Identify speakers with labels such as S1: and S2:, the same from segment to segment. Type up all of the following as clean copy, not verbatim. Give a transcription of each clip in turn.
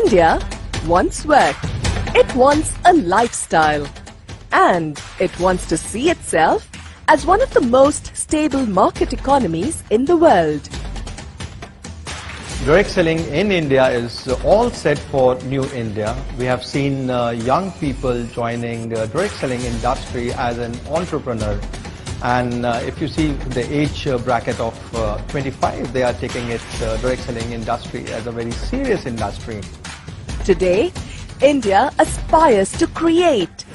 S1: India wants work. It wants a lifestyle. And it wants to see itself as one of the most stable market economies in the world.
S2: Direct selling in India is all set for New India. We have seen young people joining the direct selling industry as an entrepreneur. And if you see the age bracket of 25, they are taking it direct selling industry as a very serious industry.
S1: Today, India aspires to create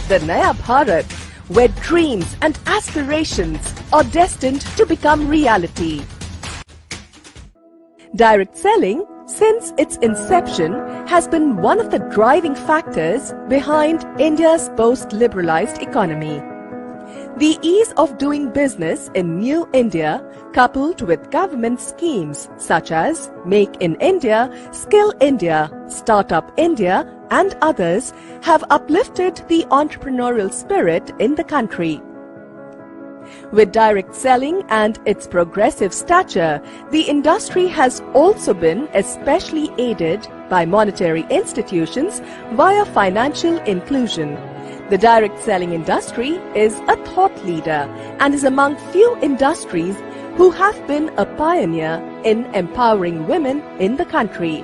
S1: the Naya Bharat, where dreams and aspirations are destined to become reality. Direct selling, since its inception, has been one of the driving factors behind India's post-liberalized economy. The ease of doing business in New India, coupled with government schemes such as Make in India, Skill India, Startup India, and others, have uplifted the entrepreneurial spirit in the country. With direct selling and its progressive stature, the industry has also been especially aided by monetary institutions via financial inclusion. The direct selling industry is a thought leader and is among few industries who have been a pioneer in empowering women in the country.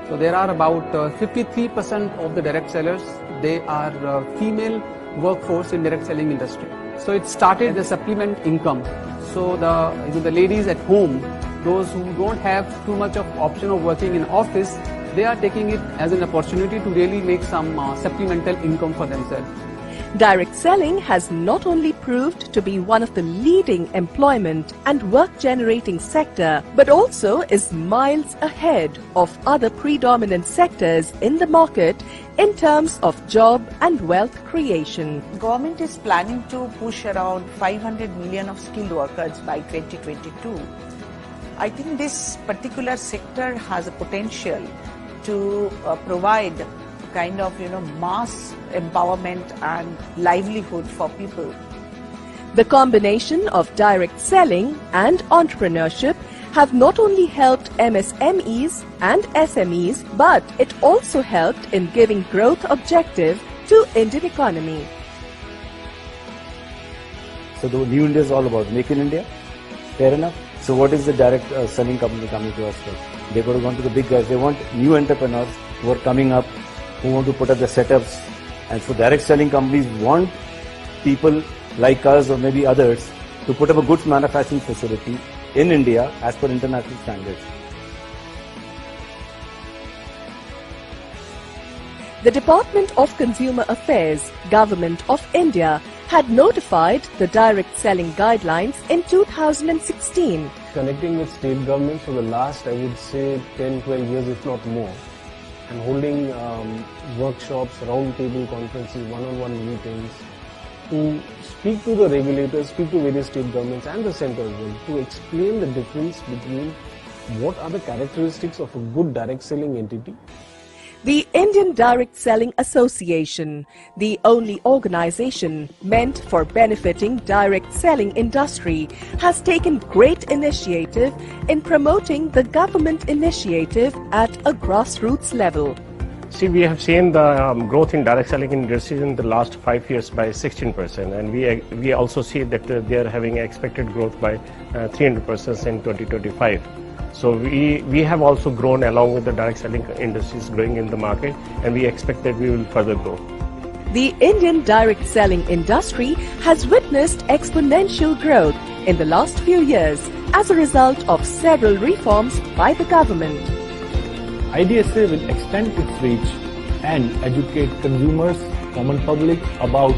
S3: So there are about 53% of the direct sellers, they are female workforce in direct selling industry. So it started the supplement income. So the ladies at home, those who don't have too much of option of working in office, they are taking it as an opportunity to really make some supplemental income for themselves.
S1: Direct selling has not only proved to be one of the leading employment and work-generating sector, but also is miles ahead of other predominant sectors in the market in terms of job and wealth creation.
S4: Government is planning to push around 500 million of skilled workers by 2022. I think this particular sector has a potential to provide kind of mass empowerment and livelihood for people.
S1: The combination of direct selling and entrepreneurship have not only helped MSMEs and SMEs, but it also helped in giving growth objective to Indian economy.
S5: So the New India is all about Make in India, fair enough. So what is the direct selling company coming to us for? They're going to go to the big guys. They want new entrepreneurs who are coming up, who want to put up the setups. And so direct selling companies want people like us or maybe others to put up a goods manufacturing facility in India as per international standards.
S1: The Department of Consumer Affairs, Government of India, had notified the direct selling guidelines in 2016.
S6: Connecting with state governments for the last, I would say, 10-12 years, if not more, and holding workshops, round-table conferences, one-on-one meetings, to speak to the regulators, speak to various state governments and the centre as well, to explain the difference between what are the characteristics of a good direct selling entity.
S1: The Indian Direct Selling Association, the only organization meant for benefiting direct selling industry, has taken great initiative in promoting the government initiative at a grassroots level.
S7: See, we have seen the growth in direct selling industry in the last 5 years by 16%, and we also see that they are having expected growth by 300% in 2025. So we have also grown along with the direct selling industries growing in the market, and we expect that we will further grow.
S1: The Indian direct selling industry has witnessed exponential growth in the last few years as a result of several reforms by the government.
S8: IDSA will extend its reach and educate consumers, common public about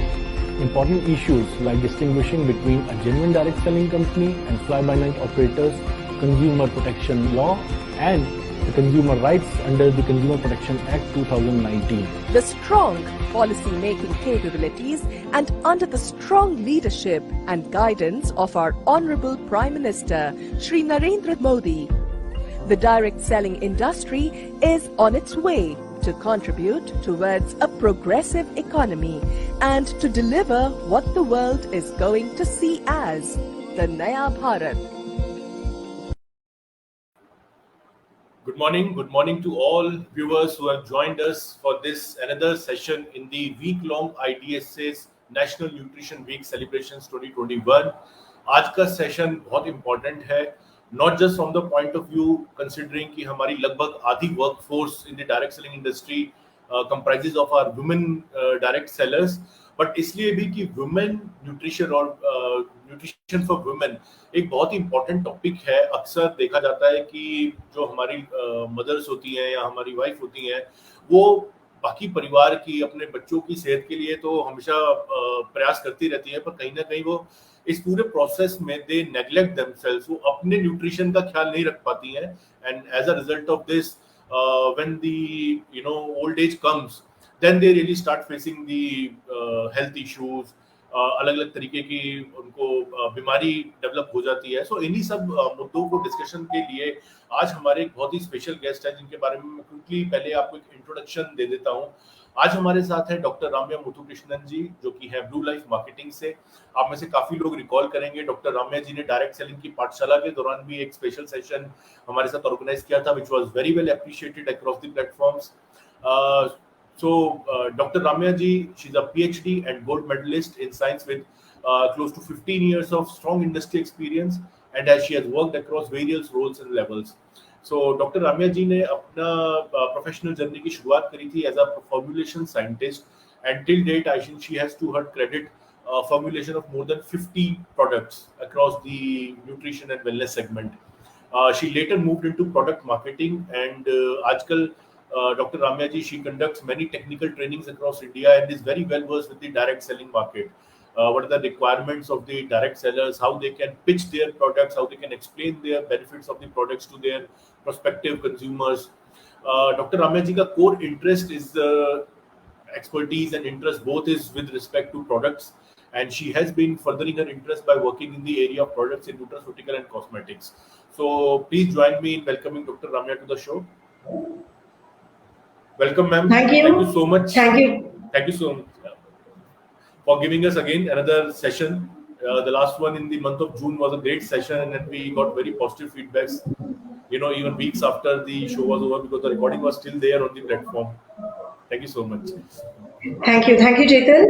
S8: important issues like distinguishing between a genuine direct selling company and fly-by-night operators, consumer protection law and the consumer rights under the Consumer Protection Act 2019.
S1: The strong policy-making capabilities and under the strong leadership and guidance of our Honorable Prime Minister, Shri Narendra Modi, the direct selling industry is on its way to contribute towards a progressive economy and to deliver what the world is going to see as the Naya Bharat.
S9: Good morning to all viewers who have joined us for this another session in the week-long IDSA's National Nutrition Week Celebrations 2021. आज का session बहुत important है, not just from the point of view considering कि हमारी लगभग आधी workforce in the direct selling industry comprises of our women direct sellers, but इसलिए भी कि वुमेन न्यूट्रिशन और न्यूट्रिशन फॉर वुमेन एक बहुत ही इंपॉर्टेंट टॉपिक है। अक्सर देखा जाता है कि जो हमारी मदर्स होती हैं या हमारी वाइफ होती हैं वो बाकी परिवार की, अपने बच्चों की सेहत के लिए तो हमेशा प्रयास करती रहती है, पर कहीं ना कहीं वो इस पूरे प्रोसेस में दे नेग्लेक्ट देमसेल्व्स, वो अपने न्यूट्रिशन का ख्याल नहीं रख पाती हैं। And as a result of this when the old age comes, then they really start facing the health issues, अलग अलग तरीके की उनको बीमारी डेवलप हो जाती है। सो इन्हीं सब मुद्दों को डिस्कशन के लिए आज हमारे एक बहुत ही स्पेशल गेस्ट है, जिनके बारे में मैं क्विकली पहले आपको एक इंट्रोडक्शन दे देता हूँ। आज हमारे साथ है डॉक्टर राम्या मुथुकृष्णन जी, जो कि है ब्लू लाइफ मार्केटिंग से। आप में से काफी लोग रिकॉल करेंगे, डॉक्टर राम्या जी ने डायरेक्ट सेलिंग की पाठशाला के दौरान भी एक स्पेशल सेशन हमारे साथ ऑर्गेनाइज किया था, which was very well appreciated across the platforms. So, Dr. Ramya ji, she's a PhD and gold medalist in science with close to 15 years of strong industry experience, and as she has worked across various roles and levels. So, Dr. Ramya ji ने अपना professional journey की शुरुआत करी थी as a formulation scientist, and till date, I think she has to her credit formulation of more than 50 products across the nutrition and wellness segment. She later moved into product marketing, and आजकल Dr. Ramya ji, she conducts many technical trainings across India and is very well versed with the direct selling market. What are the requirements of the direct sellers, how they can pitch their products, how they can explain their benefits of the products to their prospective consumers. Dr. Ramya ji ka core interest is expertise and interest both is with respect to products, and she has been furthering her interest by working in the area of products in nutraceutical and cosmetics. So please join me in welcoming Dr. Ramya to the show. Welcome, ma'am.
S10: Thank you.
S9: Thank you so much.
S10: Thank you.
S9: Thank you so much for giving us again another session. The last one in the month of June was a great session, and we got very positive feedbacks. Even weeks after the show was over, because the recording was still there on the platform. Thank you so much.
S10: Thank you, Chetan.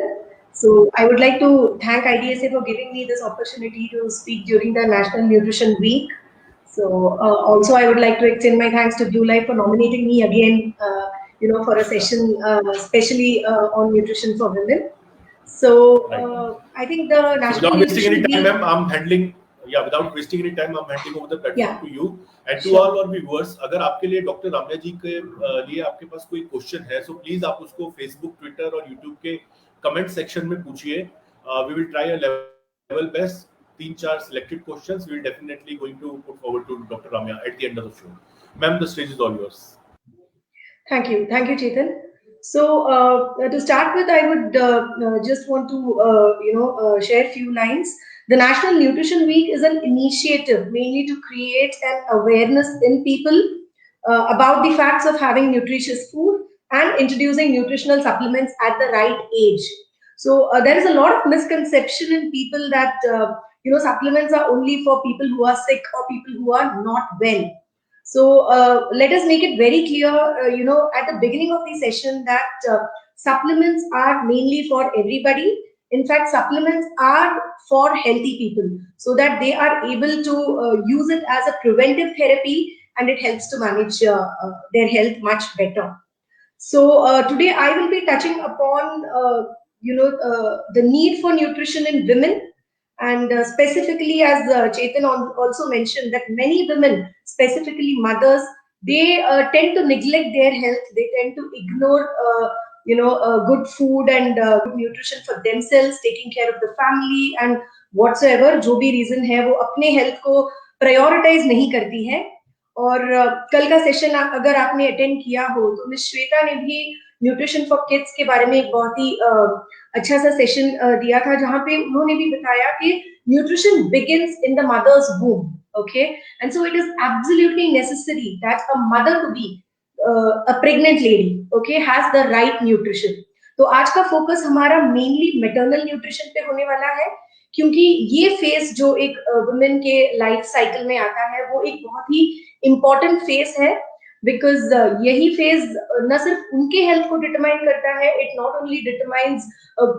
S10: So I would like to thank IDSA for giving me this opportunity to speak during the National Nutrition Week. So also I would like to extend my thanks to Blulife for nominating me again, for a session, especially on nutrition for women. So I think the National
S9: Without wasting any time,
S10: Week,
S9: ma'am, I'm handing over the platform to you and to all our viewers. अगर आपके लिए doctor Ramya जी के लिए आपके पास कोई question है, so please आप उसको Facebook, Twitter और YouTube के कमेंट सेक्शन में पूछिए. We will try a level best. 3-4 selected questions we will definitely going to put forward to Dr. Ramya at the end of the show. Ma'am, the stage is all yours.
S10: Thank you, Chetan. So to start with, I would just want to share a few lines. The National Nutrition Week is an initiative mainly to create an awareness in people about the facts of having nutritious food and introducing nutritional supplements at the right age. So there is a lot of misconception in people that supplements are only for people who are sick or people who are not well. So let us make it very clear, at the beginning of the session that supplements are mainly for everybody. In fact, supplements are for healthy people so that they are able to use it as a preventive therapy, and it helps to manage their health much better. So today I will be touching upon, the need for nutrition in women. And specifically, as Chetan also mentioned, that many women, specifically mothers, they tend to neglect their health. They tend to ignore, good food and good nutrition for themselves, taking care of the family and whatsoever. जो भी reason है, वो अपने health को prioritize नहीं करती है. और कल का सेशन अगर आपने अटेंड किया हो तो मिस श्वेता ने भी न्यूट्रिशन फॉर किड्स के बारे में एक बहुत ही अच्छा सा सेशन दिया था, जहां पे उन्होंने भी बताया कि nutrition begins in the mother's womb. Okay, and so it is absolutely necessary that a mother to be a pregnant lady, okay, has the right nutrition. तो आज का फोकस हमारा मेनली मैटरनल न्यूट्रिशन पे होने वाला है, क्योंकि ये फेज जो एक वुमेन के लाइफ साइकिल में आता है वो एक बहुत ही इम्पोर्टेंट फेज है. because यही phase न सिर्फ उनके health को determine करता है, it not only determines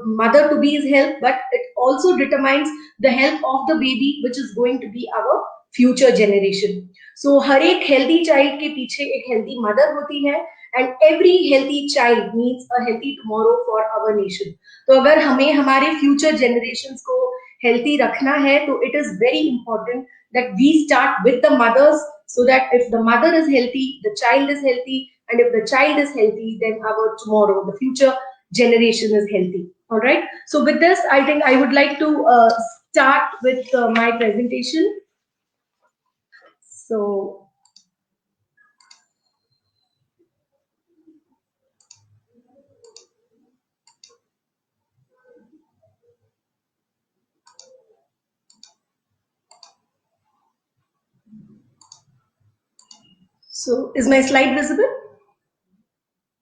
S10: mother to be's health, but it also determines the health of the baby, which is going to be our future generation. So हर एक healthy child के पीछे एक healthy mother होती है, and every healthy child needs a healthy tomorrow for our nation. तो अगर हमें हमारे future generations को healthy रखना है, तो it is very important that we start with the mothers, so that if the mother is healthy, the child is healthy, and if the child is healthy, then our tomorrow, the future generation is healthy. All right. So with this, I think I would like to start with my presentation. So is my slide visible?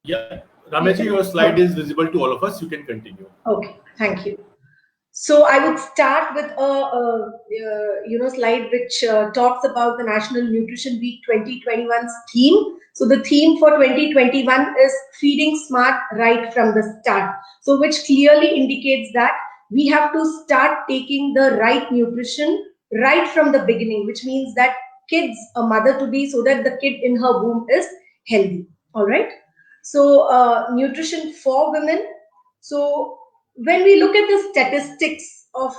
S9: Yeah, Ramya, your slide is visible to all of us. You can continue.
S10: Okay, thank you. So I would start with a slide which talks about the National Nutrition Week 2021's theme. So the theme for 2021 is feeding smart right from the start. So which clearly indicates that we have to start taking the right nutrition right from the beginning, which means that kids, a mother to be, so that the kid in her womb is healthy. All right. So nutrition for women. So when we look at the statistics of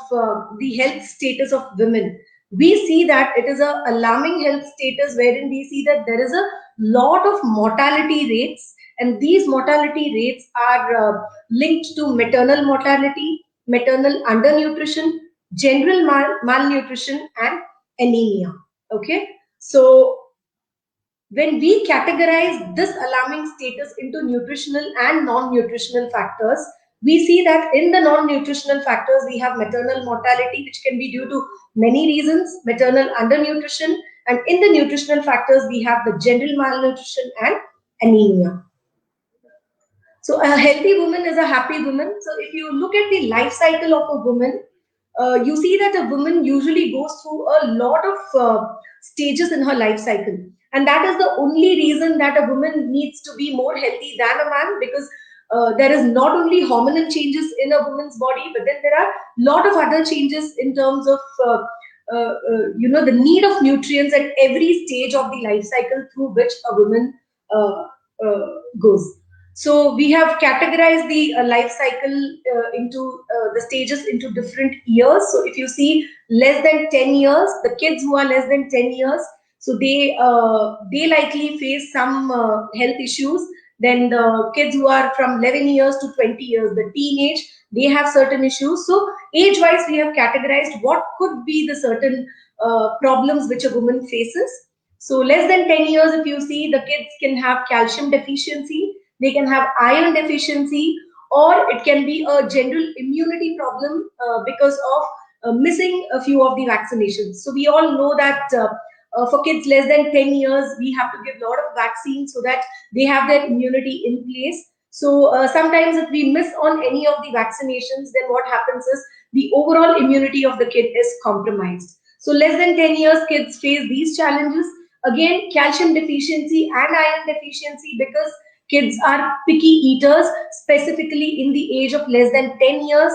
S10: the health status of women, we see that it is an alarming health status, wherein we see that there is a lot of mortality rates, and these mortality rates are linked to maternal mortality, maternal undernutrition, general malnutrition, and anemia. Okay, so when we categorize this alarming status into nutritional and non-nutritional factors, we see that in the non-nutritional factors, we have maternal mortality, which can be due to many reasons, maternal undernutrition, and in the nutritional factors, we have the general malnutrition and anemia. So a healthy woman is a happy woman. So if you look at the life cycle of a woman, you see that a woman usually goes through a lot of stages in her life cycle. And that is the only reason that a woman needs to be more healthy than a man, because there is not only hormonal changes in a woman's body, but then there are a lot of other changes in terms of the need of nutrients at every stage of the life cycle through which a woman goes. So we have categorized the life cycle into the stages into different years. So if you see less than 10 years, the kids who are less than 10 years, so they likely face some health issues. Then the kids who are from 11 years to 20 years, the teenage, they have certain issues. So age-wise, we have categorized what could be the certain problems which a woman faces. So less than 10 years, if you see, the kids can have calcium deficiency, they can have iron deficiency, or it can be a general immunity problem because of missing a few of the vaccinations. So we all know that for kids less than 10 years, we have to give a lot of vaccines so that they have their immunity in place. So sometimes if we miss on any of the vaccinations, then what happens is the overall immunity of the kid is compromised. So less than 10 years, kids face these challenges. Again, calcium deficiency and iron deficiency, because kids are picky eaters, specifically in the age of less than 10 years.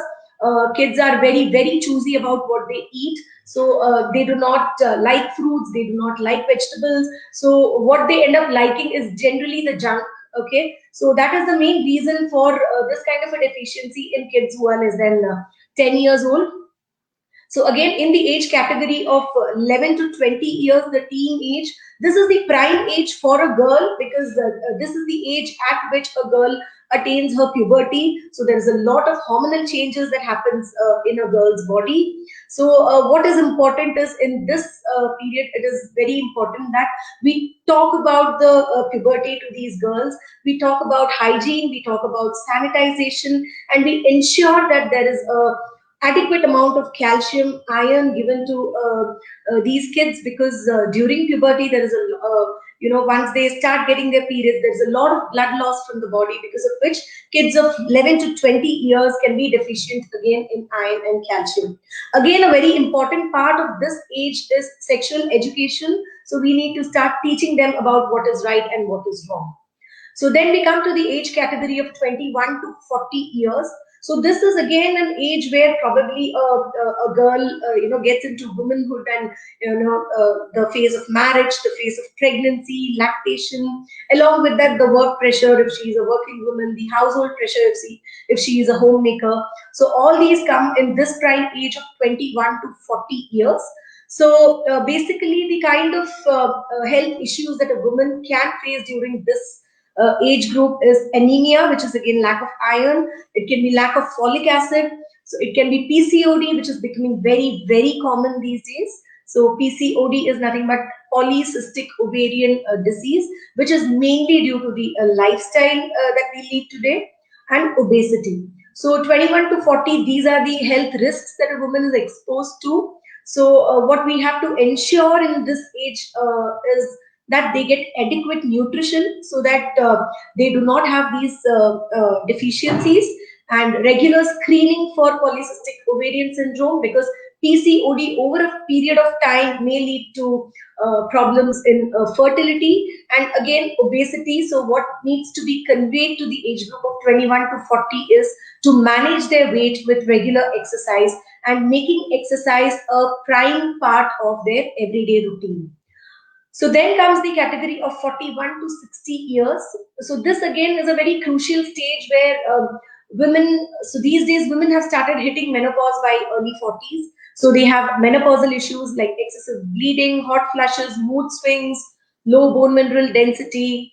S10: Kids are very, very choosy about what they eat. So they do not like fruits, they do not like vegetables. So what they end up liking is generally the junk. Okay, so that is the main reason for this kind of a deficiency in kids who are less than 10 years old. So again, in the age category of 11 to 20 years, the teen age, this is the prime age for a girl, because this is the age at which a girl attains her puberty. So there is a lot of hormonal changes that happens in a girl's body. So what is important is in this period, it is very important that we talk about the puberty to these girls. We talk about hygiene, we talk about sanitization, and we ensure that there is a adequate amount of calcium, iron given to these kids, because during puberty there is once they start getting their periods, there's a lot of blood loss from the body, because of which kids of 11 to 20 years can be deficient again in iron and calcium. Again, a very important part of this age is sexual education. So we need to start teaching them about what is right and what is wrong. So then we come to the age category of 21 to 40 years. So this is again an age where probably a girl, gets into womanhood, and the phase of marriage, the phase of pregnancy, lactation. Along with that, the work pressure if she is a working woman, the household pressure if she is a homemaker. So all these come in this prime age of 21 to 40 years. So basically, the kind of health issues that a woman can face during this age group is anemia, which is again lack of iron. It can be lack of folic acid. So it can be PCOD, which is becoming very, very common these days. So PCOD is nothing but polycystic ovarian disease, which is mainly due to the lifestyle that we lead today, and obesity. So 21 to 40, these are the health risks that a woman is exposed to. So what we have to ensure in this age is that they get adequate nutrition, so that they do not have these deficiencies, and regular screening for polycystic ovarian syndrome, because PCOD over a period of time may lead to problems in fertility, and again obesity. So what needs to be conveyed to the age group of 21 to 40 is to manage their weight with regular exercise, and making exercise a prime part of their everyday routine. So then comes the category of 41 to 60 years. So this again is a very crucial stage where women, so these days women have started hitting menopause by early 40s. So they have menopausal issues like excessive bleeding, hot flushes, mood swings, low bone mineral density,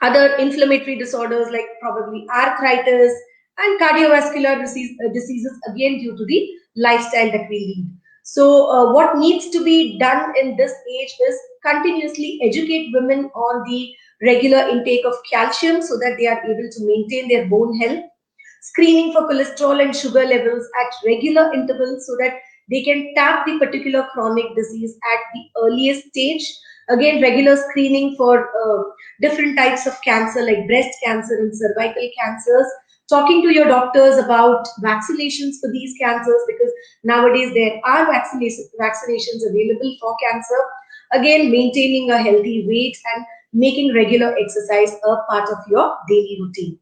S10: other inflammatory disorders like probably arthritis, and cardiovascular diseases, again due to the lifestyle that we lead. So what needs to be done in this age is continuously educate women on the regular intake of calcium, so that they are able to maintain their bone health. Screening for cholesterol and sugar levels at regular intervals, so that they can tap the particular chronic disease at the earliest stage. Again, regular screening for different types of cancer like breast cancer and cervical cancers. Talking to your doctors about vaccinations for these cancers, because nowadays there are vaccinations available for cancer. Again, maintaining a healthy weight and making regular exercise a part of your daily routine.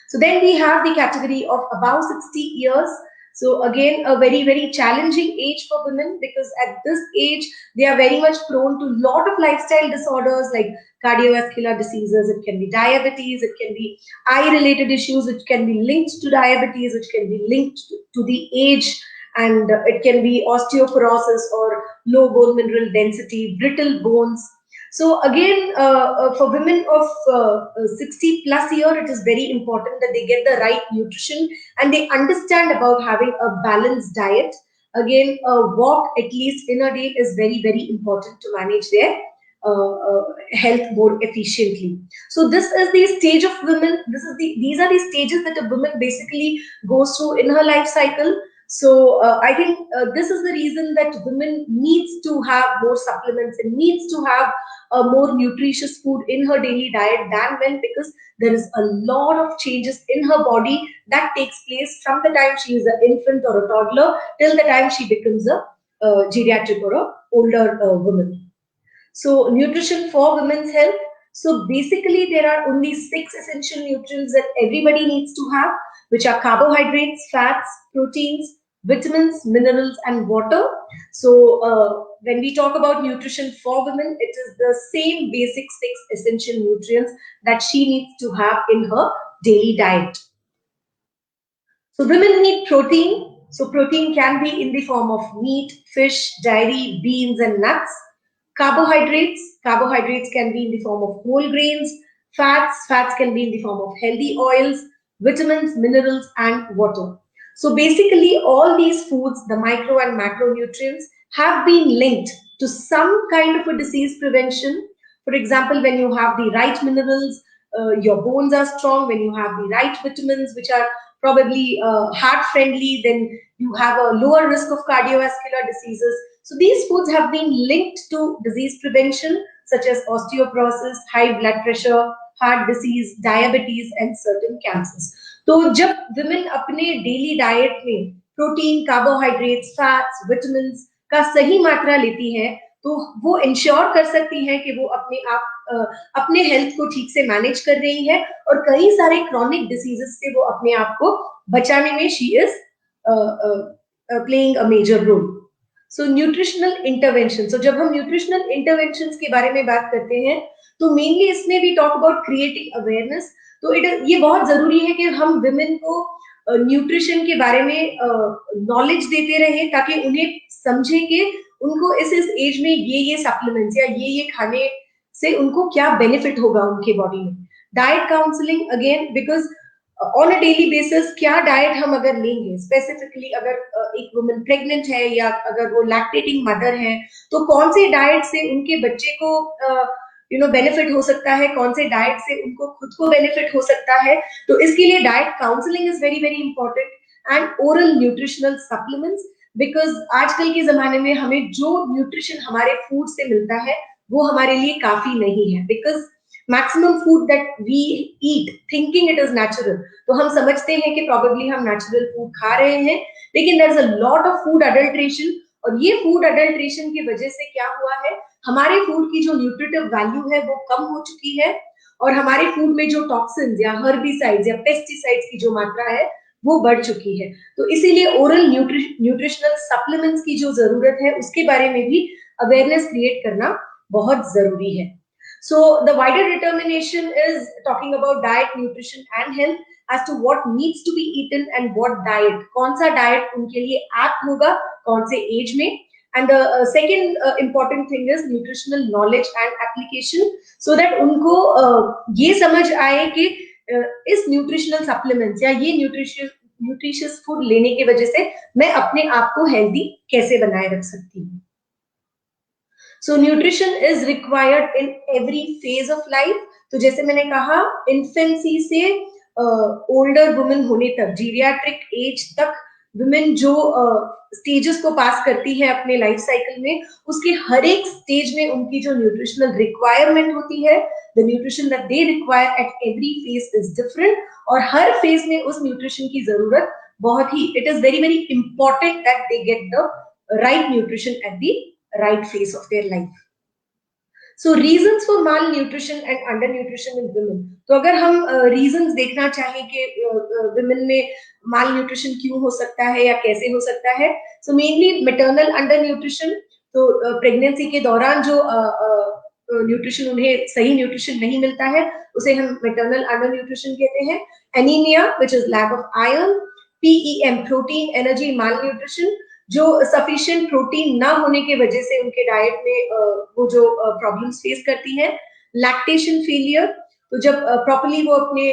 S10: So then we have the category of above 60 years. So again, a very, very challenging age for women, because at this age, they are very much prone to a lot of lifestyle disorders like cardiovascular diseases. It can be diabetes, it can be eye-related issues, it can be linked to diabetes, it can be linked to the age, and it can be osteoporosis or low bone mineral density, brittle bones. So again, for women of 60 plus year, it is very important that they get the right nutrition and they understand about having a balanced diet. Again, a walk at least in a day is very, very important to manage their health more efficiently. So this is the stage of women. These are the stages that a woman basically goes through in her life cycle. So I think this is the reason that women needs to have more supplements and needs to have a more nutritious food in her daily diet than men, because there is a lot of changes in her body that takes place from the time she is an infant or a toddler till the time she becomes a geriatric or a older woman. So nutrition for women's health. So basically there are only 6 essential nutrients that everybody needs to have, which are carbohydrates, fats, proteins, vitamins, minerals, and water. So when we talk about nutrition for women, it is the same basic 6 essential nutrients that she needs to have in her daily diet. So women need protein. So protein can be in the form of meat, fish, dairy, beans, and nuts. Carbohydrates can be in the form of whole grains. Fats can be in the form of healthy oils. Vitamins, minerals, and water. So basically all these foods, the micro and macronutrients, have been linked to some kind of a disease prevention. For example, when you have the right minerals, your bones are strong. When you have the right vitamins, which are probably heart friendly, then you have a lower risk of cardiovascular diseases. So these foods have been linked to disease prevention. such as osteoporosis, high blood pressure, heart disease, diabetes and certain cancers. तो जब women अपने daily diet में protein, carbohydrates, fats, vitamins का सही मात्रा लेती है तो वो इंश्योर कर सकती है कि वो अपने हेल्थ को ठीक से मैनेज कर रही है और कई सारे क्रॉनिक डिसीजेस से वो अपने आप को बचाने में she is playing a major role. So nutritional intervention, so जब हम न्यूट्रिशनल इंटरवेंशंस के बारे में बात करते हैं तो मेनली इसमें भी टॉक अबाउट क्रिएटिंग अवेयरनेस. तो ये बहुत जरूरी है कि हम विमेन को न्यूट्रिशन के बारे में नॉलेज देते रहे ताकि उन्हें समझे कि उनको इस एज में ये सप्लीमेंट्स या ये खाने से उनको क्या बेनिफिट होगा उनके बॉडी में. Diet counselling again, because on a daily basis क्या डाइट हम अगर लेंगे, स्पेसिफिकली अगर एक वुमन प्रेग्नेंट है या अगर वो लैक्टेटिंग मदर है तो कौन से डाइट से उनके बच्चे को बेनिफिट हो सकता है, कौन से डाइट से उनको खुद को बेनिफिट हो सकता है. तो इसके लिए diet counselling is very very important and oral nutritional supplements, because आजकल के जमाने में हमें जो न्यूट्रिशन हमारे फूड से मिलता है वो हमारे लिए काफी नहीं है. Because maximum food that we eat thinking it is natural, तो हम समझते हैं कि प्रोबेबली हम नेचुरल फूड खा रहे हैं, लेकिन there is a lot of food adulteration. और ये फूड अडल्ट्रेशन की वजह से क्या हुआ है, हमारे फूड की जो न्यूट्रिटिव वैल्यू है वो कम हो चुकी है और हमारे फूड में जो टॉक्सिन्स या हर्बिसाइड्स या पेस्टिसाइड्स की जो मात्रा है वो बढ़ चुकी है. तो इसीलिए ओरल न्यूट्रिशनल सप्लीमेंट्स की जो जरूरत है उसके बारे में भी अवेयरनेस क्रिएट करना बहुत जरूरी है. So the wider determination is talking about diet, nutrition and health as to what needs to be eaten and what diet, कौन सा diet उनके लिए apt होगा कौन से age में. And the second important thing is nutritional knowledge and application, so that उनको ये समझ आए कि इस nutritional supplements या ये nutritious food लेने की वजह से मैं अपने आप को healthy कैसे बनाए रख सकती हूँ. So nutrition is required in every phase of life. तो जैसे मैंने कहा infancy से older women होने तक, geriatric age तक women जो stages को पास करती है अपने लाइफ साइकिल में, उसके हर एक स्टेज में उनकी जो न्यूट्रिशनल रिक्वायरमेंट होती है, the nutrition that they require at every phase is different. और हर फेज में उस न्यूट्रिशन की जरूरत बहुत ही, it is very very important that they get the right nutrition at the right phase of their life. So reasons for malnutrition and undernutrition in women. तो अगर हम reasons देखना चाहें कि women में malnutrition क्यों हो सकता है या कैसे हो सकता है, so mainly maternal undernutrition. तो pregnancy के दौरान जो न्यूट्रिशन उन्हें सही न्यूट्रिशन नहीं मिलता है उसे हम maternal undernutrition कहते हैं. Anemia, which is lack of iron. PEM, protein energy malnutrition, जो सफिशिएंट प्रोटीन ना होने के वजह से उनके डाइट में वो जो प्रॉब्लम्स फेस करती हैं. लैक्टेशन फेलियर, तो जब प्रॉपर्ली वो अपने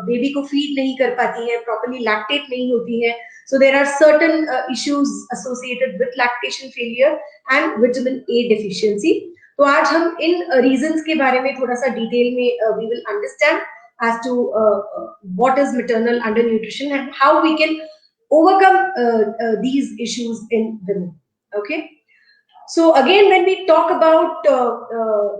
S10: बेबी को फीड नहीं कर पाती है, प्रॉपर्ली लैक्टेट नहीं होती है, so there are certain issues associated with lactation failure and vitamin A deficiency. तो आज हम इन रीजंस के बारे में थोड़ा सा डिटेल में we will understand as to what is maternal undernutrition and how we can overcome these issues in women. Okay, so again when we talk about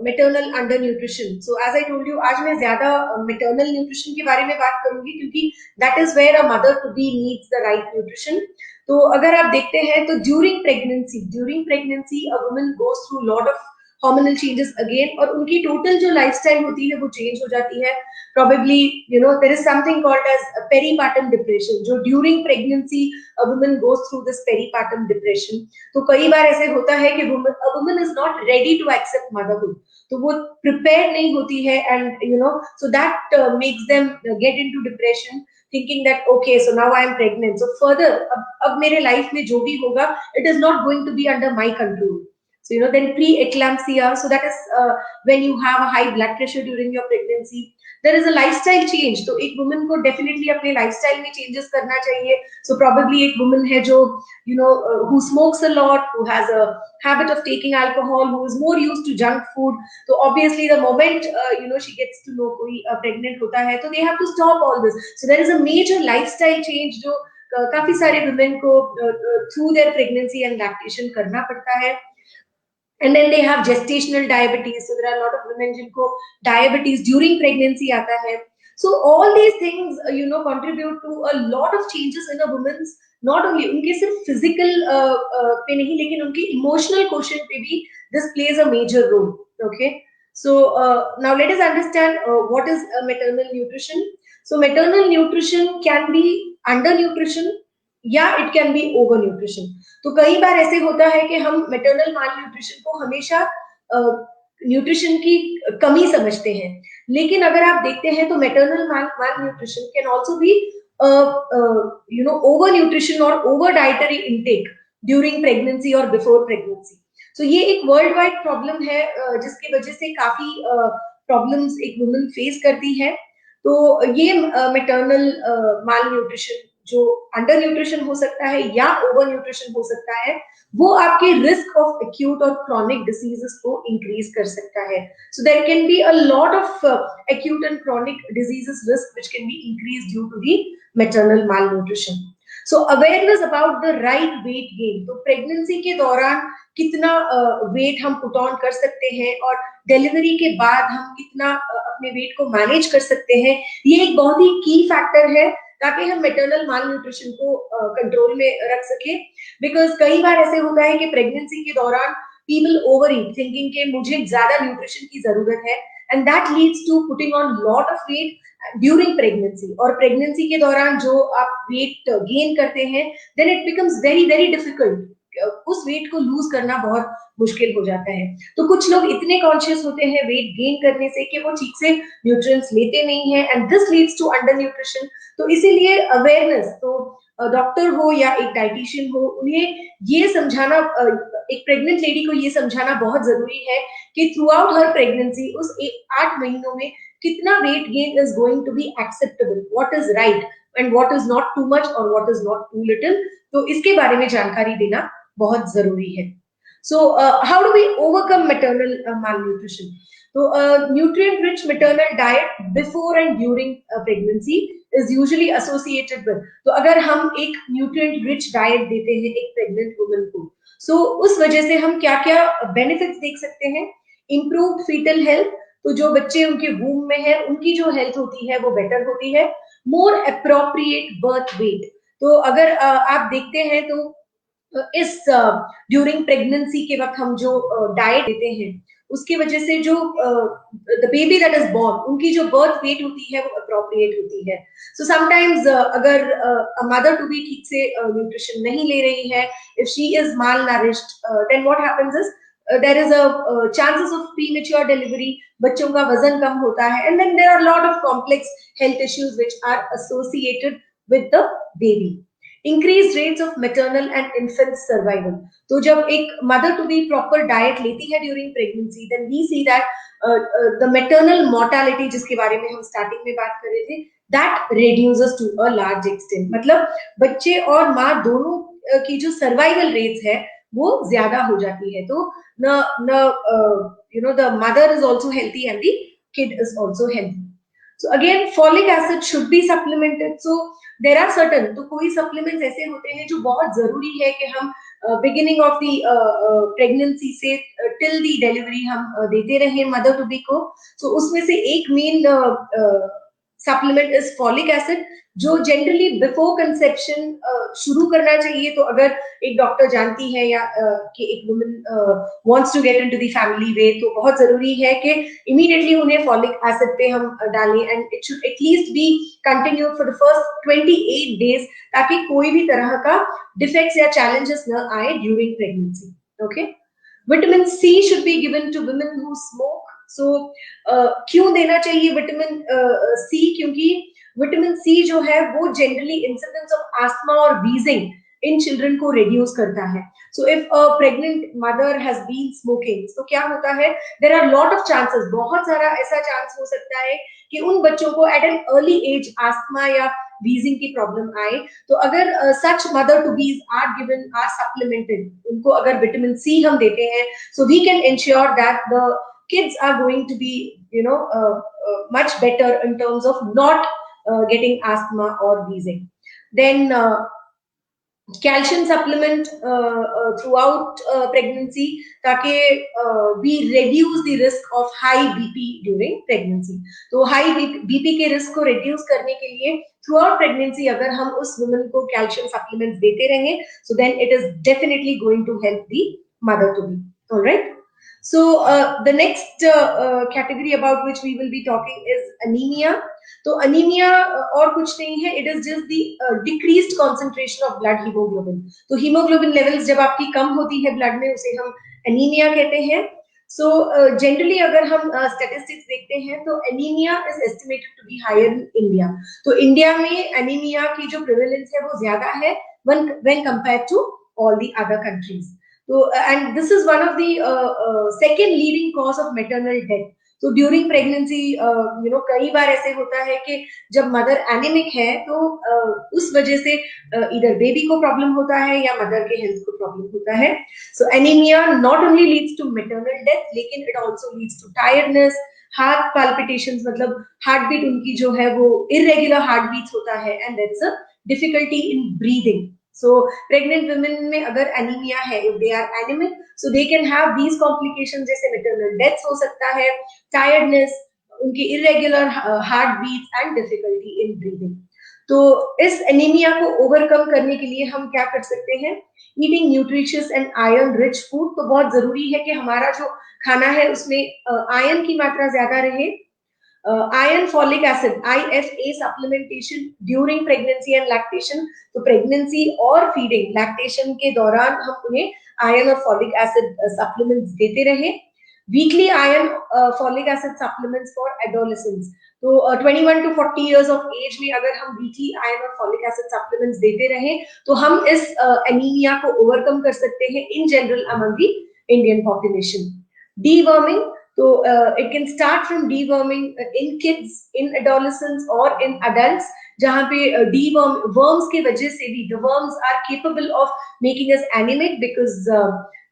S10: maternal undernutrition, so as I told you आज मैं ज्यादा maternal nutrition के बारे में बात करूंगी क्योंकि that is where a mother to be needs the right nutrition. तो अगर आप देखते हैं तो during pregnancy a woman goes through lot of hormonal changes again, और उनकी total जो lifestyle होती है वो change हो जाती है. Probably there is something called as peripartum depression, जो during pregnancy a woman goes through this peripartum depression. तो कई बार ऐसे होता है कि a woman is not ready to accept motherhood, तो वो prepare नहीं होती है and so that makes them get into depression thinking that okay, so now I am pregnant, so further अब मेरे life में जो भी होगा it is not going to be under my control. So then pre-eclampsia, so that is when you have a high blood pressure during your pregnancy. There is a lifestyle change, तो एक woman को definitely अपने lifestyle में changes करना चाहिए. So probably एक woman है जो who smokes a lot, who has a habit of taking alcohol, who is more used to junk food. So obviously the moment she gets to know कोई pregnant होता है, तो they have to stop all this. So there is a major lifestyle change जो काफी सारे women को through their pregnancy and lactation करना पड़ता है. And then they have gestational diabetes. So there are a lot of women जिनको diabetes during pregnancy आता है. So all these things, contribute to a lot of changes in a woman's, not only उनके सिर्फ physical पे नहीं, लेकिन उनके emotional quotient पे भी this plays a major role. Okay. So now let us understand what is maternal nutrition. So maternal nutrition can be undernutrition या it can be over nutrition. तो कई बार ऐसे होता है कि हम मेटर्नल माल न्यूट्रिशन को हमेशा न्यूट्रिशन की कमी समझते हैं, लेकिन अगर आप देखते हैं तो maternal malnutrition can also be over nutrition और over dietary intake during pregnancy और बिफोर प्रेगनेंसी. तो ये एक वर्ल्ड वाइड प्रॉब्लम है जिसकी वजह से काफी प्रॉब्लम्स एक वुमन फेस करती है. तो ये मेटर्नल माल न्यूट्रिशन जो अंडर न्यूट्रिशन हो सकता है या ओवर न्यूट्रिशन हो सकता है, वो आपके रिस्क ऑफ एक्यूट और क्रॉनिक डिजीजेस को इंक्रीज कर सकता है. So there can be a lot of acute and chronic diseases risk which can be increase due to the maternal malnutrition. So awareness about the right weight gain. तो pregnancy के दौरान कितना wait हम put on कर सकते हैं और delivery के बाद हम कितना अपने वेट को मैनेज कर सकते हैं, ये एक बहुत ही की फैक्टर है ताकि हम मेटर्नल माल न्यूट्रिशन को कंट्रोल में रख सके. बिकॉज कई बार ऐसे होता है कि प्रेगनेंसी के दौरान पीपल ओवर ईट थिंकिंग कि मुझे ज्यादा न्यूट्रिशन की जरूरत है, and that leads to putting on lot of weight during pregnancy. और प्रेगनेंसी के दौरान जो आप वेट गेन करते हैं, then it becomes very very difficult. उस वेट को लूज करना बहुत मुश्किल हो जाता है. तो कुछ लोग इतने कॉन्शियस होते हैं वेट गेन करने से कि वो ठीक से न्यूट्रिएंट्स लेते नहीं है, and this leads to undernutrition. तो इसीलिए अवेयरनेस, तो डॉक्टर हो या एक डाइटिशियन हो, उन्हें ये समझाना, एक प्रेग्नेंट लेडी को ये समझाना बहुत जरूरी है कि थ्रू आउट हर प्रेगनेंसी उस 8 महीनों में कितना weight gain is going to be acceptable, what is right and what is not too much और what is not too little. तो इसके बारे में जानकारी देना बहुत जरूरी है. So how do we overcome maternal malnutrition? So nutrient rich maternal diet before and during pregnancy is usually associated with. तो अगर हम एक nutrient rich diet देते हैं एक pregnant woman को, so उस वजह से हम क्या क्या benefits देख सकते हैं. Improved fetal health, तो जो बच्चे उनके womb में है उनकी जो health होती है वो better होती है. More appropriate birth weight, तो अगर आप देखते हैं तो इस ड्यूरिंग प्रेगनेंसी के वक्त हम जो डाइट देते हैं उसकी वजह से जो the baby that is born, उनकी जो बर्थ वेट होती है वो अप्रोप्रिएट होती है. सो समटाइम्स अगर मदर टू बी ठीक से न्यूट्रिशन नहीं ले रही है, if she is malnourished, then what happens is there is a chances of premature delivery, बच्चों का वजन कम होता है, and then there are lot of complex health issues which are associated with the baby. Increased rates of maternal and infant survival. तो जब एक mother to be proper diet लेती है during pregnancy, then we see that the maternal mortality जिसके बारे में हम starting में बात कर रहे थे, that reduces to a large extent. मतलब बच्चे और माँ दोनों की जो survival rates है वो ज्यादा हो जाती है. तो the mother is also healthy and the kid is also healthy. So again, folic acid should be supplemented. So there are certain, तो कोई supplements ऐसे होते हैं जो बहुत जरूरी है कि हम beginning of the pregnancy से till the delivery हम देते रहें mother to be को. So उसमें से एक main supplement is folic acid, जो जनरली बिफोर कंसेप्शन शुरू करना चाहिए. तो अगर एक डॉक्टर जानती है या कि एक woman wants to get into the family way, तो बहुत जरूरी है कि इमीडिएटली उन्हें फॉलिक एसिड पे हम डालें, and it should at least be continued for the first 28 days, ताकि कोई भी तरह का डिफेक्ट्स या चैलेंजेस न आए during pregnancy. Okay. Vitamin C should be given to women who smoke. So क्यों देना चाहिए विटामिन सी? क्योंकि विटामिन सी जो है वो जनरली इंसिडेंस ऑफ आस्थमा और वीजिंग इन चिल्ड्रन को रिड्यूस करता है. So if a pregnant mother has been smoking, तो क्या होता है, there are lot of chances, बहुत सारा ऐसा चांस हो सकता है कि उन बच्चों को at an early age asthma या वीजिंग की प्रॉब्लम आए. तो अगर such mother to bes are given, are supplemented, उनको अगर विटामिन सी हम देते हैं, so we can ensure that the kids are going to be much better in terms of not getting asthma or wheezing. Then calcium supplement throughout pregnancy ताकि we reduce the risk of high BP during pregnancy. तो high BP के risk को reduce करने के लिए throughout pregnancy अगर हम उस woman को calcium supplements देते रहें, so then it is definitely going to help the mother to be. All right. So the next category about which we will be talking is anemia. तो anemia और कुछ नहीं है, it is just the decreased concentration of blood hemoglobin. तो hemoglobin levels जब आपकी कम होती है blood में, उसे हम anemia कहते हैं. So generally अगर हम statistics देखते हैं तो anemia is estimated to be higher in India. तो India में anemia की जो prevalence है वो ज्यादा है when compared to all the other countries. So and this is one of the second leading cause of maternal death. तो during pregnancy कई बार ऐसे होता है कि जब मदर एनीमिक है तो उस वजह से इधर बेबी को प्रॉब्लम होता है या मदर के हेल्थ को प्रॉब्लम होता है. So anaemia not only leads to maternal death, लेकिन it also leads to tiredness, heart palpitations, मतलब हार्ट बीट उनकी जो है वो इरेगुलर हार्ट बीट्स होता है, and there is a difficulty in breathing. So pregnant women में अगर anemia है, if they are anemic, so they can have these complications जैसे maternal death हो सकता है, tiredness, उनके irregular heart beats and difficulty in breathing. तो इस anemia को overcome करने के लिए हम क्या कर सकते हैं? Eating nutritious and iron rich food. तो बहुत जरूरी है कि हमारा जो खाना है उसमें iron की मात्रा ज्यादा रहे. Iron folic acid IFA supplementation during pregnancy and lactation. तो pregnancy और feeding lactation के दौरान हम उन्हें iron और folic acid supplements देते रहे. Weekly iron folic acid supplements for adolescents. तो 21 to 40 years of age में अगर हम weekly iron और folic acid supplements देते रहे तो हम इस anemia को overcome कर सकते हैं in general among the Indian population. Deworming. So it can start from deworming in kids, in adolescents or in adults. जहाँ पे worms के वजह से भी the worms are capable of making us anemic because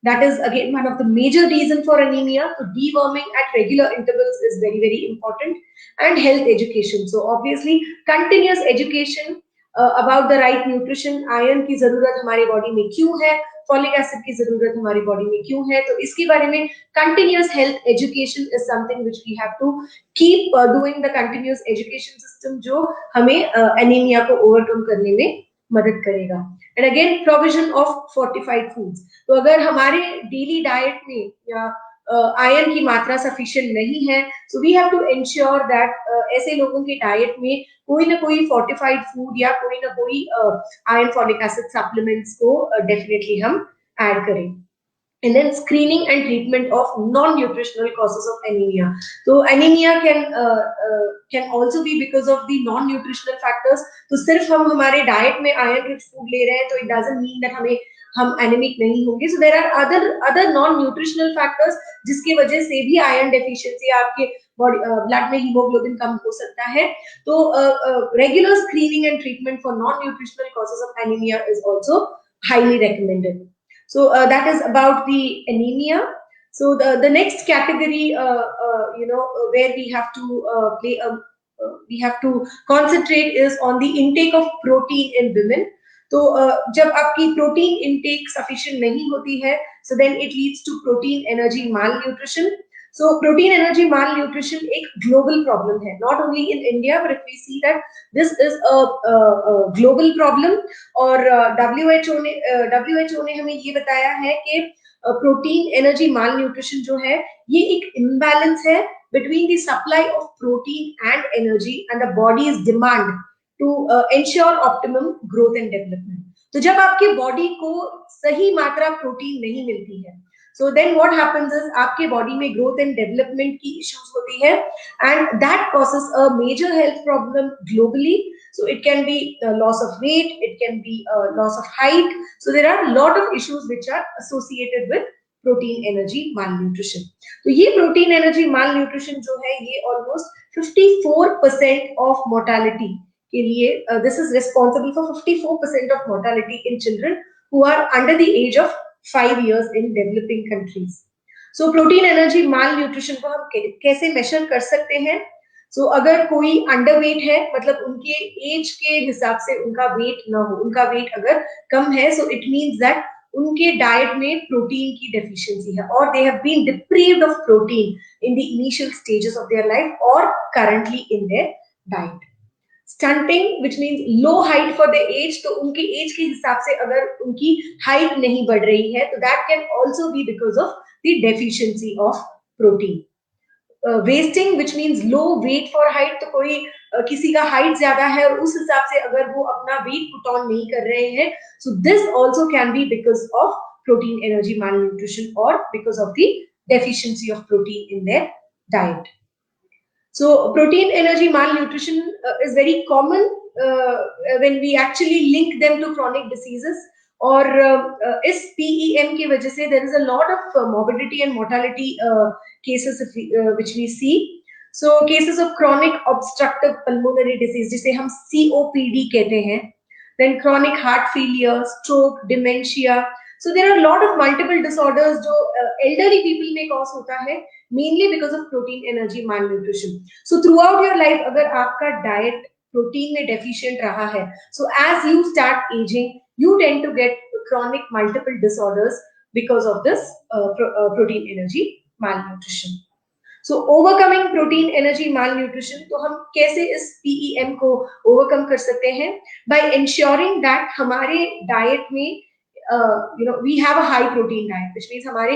S10: that is again one of the major reason for anemia. So deworming at regular intervals is very, very important. And health education. So obviously continuous education about the right nutrition. Iron की जरूरत हमारे body में क्यों है, folic acid की जरूरत हमारी body में क्यों है, तो इसके बारे में continuous health education is something which we have to keep doing. The continuous education system जो हमें एनीमिया को ओवरकम करने में मदद करेगा. And again provision of fortified foods. तो अगर हमारे डेली डाइट में या आयरन की मात्रा सफिशिएंट नहीं है, so we have to ensure that ऐसे लोगों के डाइट में कोई ना कोई फोर्टिफाइड फूड या कोई ना कोई आयरन फॉलिक एसिड सप्लीमेंट्स को डेफिनेटली हम ऐड करें. And then screening and treatment of non-nutritional causes of anemia. So anemia can also be because of the non-nutritional factors. तो सिर्फ हम हमारे डाइट में आयरन रिच फूड ले रहे हैं तो it doesn't mean that हम एनेमिक नहीं होंगे. So there are other non-nutritional factors जिसकी वजह से भी आयरन डेफिशिएंसी, आपके बॉडी ब्लड में हीमोग्लोबिन कम हो सकता है. तो regular screening and treatment for non-nutritional causes of anaemia is also highly recommended. So that is about the anemia. So the next category, where we have to we have to concentrate is on the intake of protein in women. तो जब आपकी protein intake sufficient नहीं होती है, so then it leads to protein energy malnutrition. So protein energy malnutrition एक global problem है, not only in India, but if we see that this is a global problem. और WHO ने हमें ये बताया है कि protein energy malnutrition जो है ये एक imbalance है between the supply of protein and energy and the body's demand to ensure optimum growth and development. तो जब आपके बॉडी को सही मात्रा प्रोटीन नहीं मिलती है, so then what happens is आपके बॉडी में growth and development की issues होती है, and that causes a major health problem globally. So it can be loss of weight, it can be loss of height. So there are a lot of issues which are associated with protein energy malnutrition. तो ये protein energy malnutrition जो है ये almost 54% of mortality के लिए, this is responsible for 54% of mortality in children who are under the age of 5 years in developing countries. So protein energy malnutrition को हम कैसे measure कर सकते हैं? सो अगर कोई अंडरवेट है, मतलब उनके एज के हिसाब से उनका वेट ना हो, उनका वेट अगर कम है, सो इट मीन्स दैट उनके डाइट में प्रोटीन की डेफिशिएंसी है, और they have been deprived of protein in the initial stages of their life और currently in their diet. Stunting which means low height for the age, तो उनके as के हिसाब से अगर उनकी हाइट नहीं बढ़ रही है तो that can also be because of the deficiency of protein. Wasting which means low weight for height, तो कोई किसी का हाइट ज्यादा है और उस हिसाब से अगर वो अपना वेट पुट ऑन नहीं कर रहे हैं, so this also can be because of protein energy malnutrition और because of the deficiency of protein in their diet. So protein energy malnutrition is very common when we actually link them to chronic diseases, और इस PEM की वजह से there is a lot of morbidity and mortality cases which we see. So cases of chronic obstructive pulmonary disease जिसे हम COPD कहते हैं, then chronic heart failure, stroke, dementia. So there are a lot of multiple disorders जो elderly people में cause होता है, mainly because of protein energy malnutrition. So throughout your life अगर आपका diet protein में deficient रहा है, so as you start aging, you tend to get chronic multiple disorders because of this protein energy malnutrition. So overcoming protein energy malnutrition, तो हम कैसे इस PEM को overcome कर सकते हैं? By ensuring that हमारे diet में we have a high protein diet, which means हमारे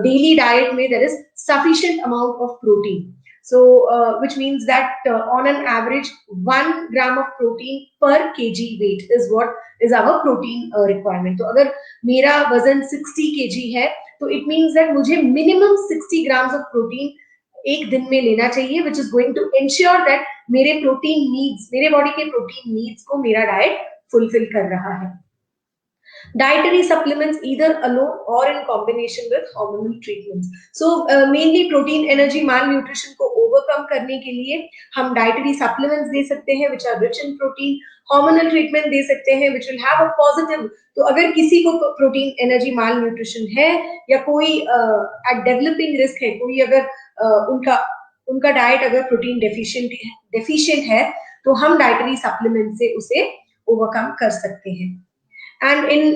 S10: daily diet में there is sufficient amount of protein. So which means that on an average 1 gram of protein per kg weight is what is our protein requirement. तो अगर मेरा वजन 60 kg है, तो it means that मुझे minimum 60 grams of protein एक दिन में लेना चाहिए, which is going to ensure that मेरे protein needs, मेरे body के protein needs को मेरा diet fulfill कर रहा है. Dietary supplements either alone or in combination with hormonal treatments. So mainly protein energy malnutrition को overcome करने के लिए हम dietary supplements दे सकते हैं which are rich in protein, hormonal treatment दे सकते हैं which will have a positive. तो अगर किसी को protein energy malnutrition है या कोई at developing risk है, कोई अगर उनका diet अगर protein deficient है, तो हम dietary supplement से उसे overcome कर सकते हैं. And in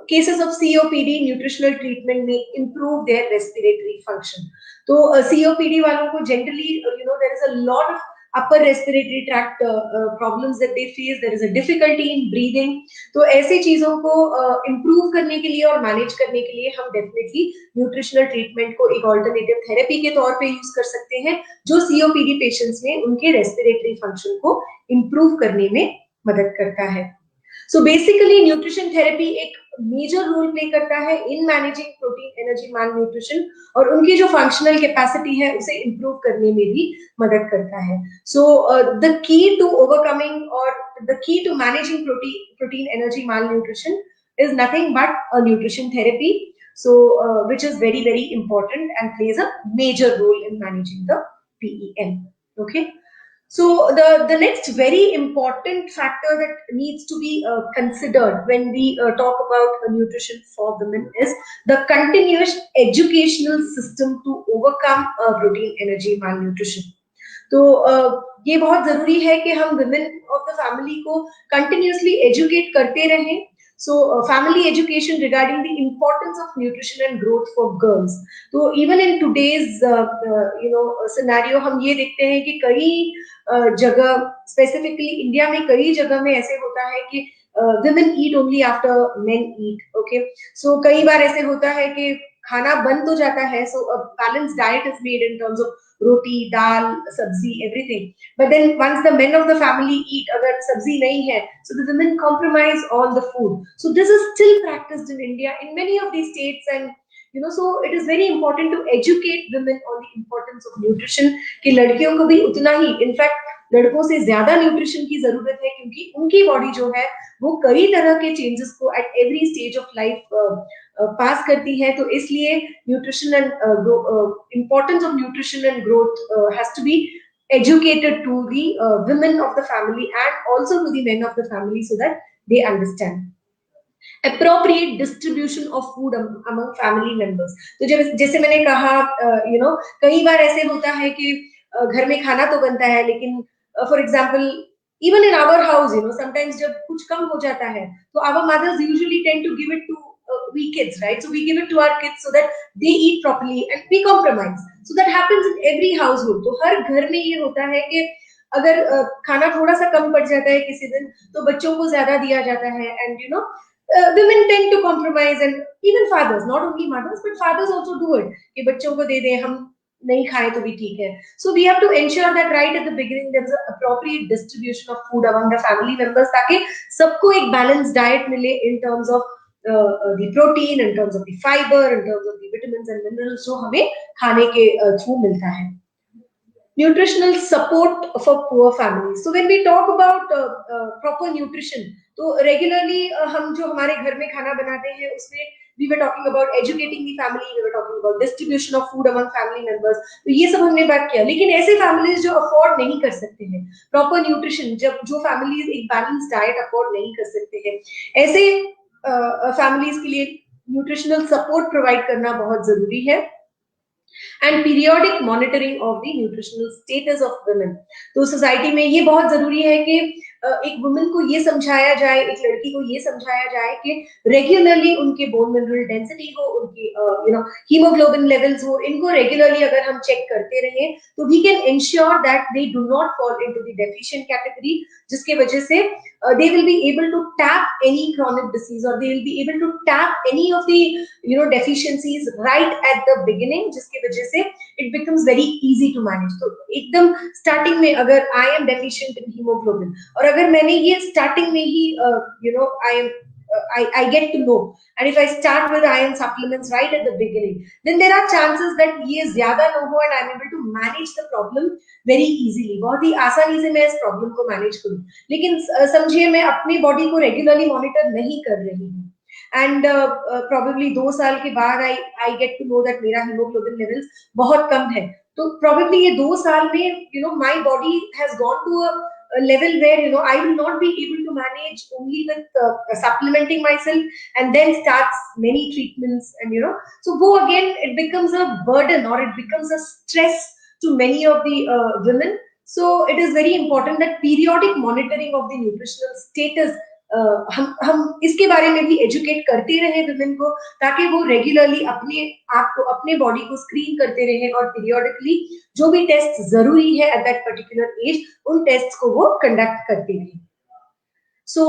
S10: cases of COPD, nutritional treatment may improve their respiratory function. तो COPD वालों को generally, there is a lot of upper respiratory tract problems that they face. There is a difficulty in breathing. तो ऐसी चीजों को improve करने के लिए और manage करने के लिए हम definitely nutritional treatment को एक alternative therapy के तौर पे use कर सकते हैं, जो COPD patients में उनके respiratory function को improve करने में मदद करता है. So basically nutrition therapy एक major role play करता है in managing protein energy malnutrition, और उनकी जो functional capacity है उसे improve करने में भी मदद करता है. So the key to overcoming or the key to managing protein energy malnutrition is nothing but a nutrition therapy. So which is very, very important and plays a major role in managing the PEM. Okay. So the next very important factor that needs to be considered when we talk about nutrition for women is the continuous educational system to overcome protein energy malnutrition. तो ये बहुत जरूरी है कि हम women of the family को continuously educate करते रहें. So family education regarding the importance of nutrition and growth for girls. तो even in today's scenario हम ये देखते हैं कि कई जगह, specifically इंडिया में कई जगह में ऐसे होता है कि women eat only after men eat. Okay, so कई बार ऐसे होता है कि खाना बन तो जाता है, so a balanced diet is made in terms of roti, dal, sabzi, everything. But then once the men of the family eat, अगर सब्जी नहीं है, so the women compromise all the food. So this is still practiced in India in many of these states, and so it is very important to educate women on the importance of nutrition. कि लड़कियों को भी उतना ही, in fact लड़कों से ज्यादा nutrition की जरूरत है, क्योंकि उनकी बॉडी जो है वो कई तरह के चेंजेस को at every stage of life pass करती है. तो इसलिए nutrition and importance of nutrition and growth has to be educated to the women of the family and also to the men of the family so that they understand. Appropriate distribution of food among family members. तो जैसे मैंने कहा, कई बार ऐसे होता है कि घर में खाना तो बनता है, लेकिन for example even in our house, sometimes जब कुछ कम हो जाता है, तो our mothers usually tend to give it to we kids, right? So we give it to our kids so that they eat properly and we compromise. So that happens in every household. तो हर घर में ये होता है कि अगर खाना थोड़ा सा कम पड़ जाता है किसी दिन, तो बच्चों को ज्यादा दिया जाता है, and women tend to compromise, and even fathers, not only mothers but fathers also do it, कि बच्चों को दे दें, हम नहीं खाए तो भी ठीक है. So we have to ensure that right at the beginning there is an appropriate distribution of food among the family members, ताकि सबको एक balanced diet मिले in terms of the protein, in terms of the fiber, in terms of the vitamins and minerals जो हमें खाने के through मिलता है. Nutritional support for poor families. So when we talk about proper nutrition, तो regularly हम जो हमारे घर में खाना बनाते हैं उसमें we were talking about educating the family, we were talking about distribution of food among family members. तो ये सब हमने बात किया, लेकिन ऐसे families जो afford नहीं कर सकते हैं proper nutrition, जब जो families एक balanced diet afford नहीं कर सकते हैं, ऐसे families के लिए nutritional support provide करना बहुत जरूरी है. And periodic monitoring of the nutritional status of women. तो सोसाइटी में ये बहुत जरूरी है कि एक वुमेन को ये समझाया जाए, एक लड़की को ये समझाया जाए कि रेगुलरली उनके बोन मिनरल डेंसिटी हो, उनकी हीमोग्लोबिन लेवल्स हो, इनको रेगुलरली अगर हम चेक करते रहें तो we can ensure that they do not fall into the deficient category, जिसके वजह से they will be able to tap any chronic disease, or they will be able to tap any of the deficiencies right at the beginning, जिसकी वजह से it becomes very easy to manage. तो एकदम starting में अगर I am deficient in hemoglobin, और अगर मैंने ये starting में ही I get to know, and if I start with iron supplements right at the beginning, then there are chances that ये ज्यादा ना हो and I am able to manage the problem very easily. बहुत ही आसानी से मैं इस problem को manage करूँ. लेकिन समझिए मैं अपनी body को regularly monitor नहीं कर रही हूँ, and probably 2 साल के बाद I get to know that मेरा hemoglobin levels बहुत कम है. तो probably ये 2 साल में my body has gone to a level where I will not be able to manage only with supplementing myself and then starts many treatments, and so go again, it becomes a burden or it becomes a stress to many of the women. So it is very important that periodic monitoring of the nutritional status हम इसके बारे में भी educate करते रहे women को, ताकि वो रेगुलरली अपने आप को, अपने बॉडी को स्क्रीन करते रहे और पीरियोडिकली जो भी टेस्ट जरूरी है एट दैट पर्टिकुलर एज, उन टेस्ट को वो कंडक्ट करते रहे. So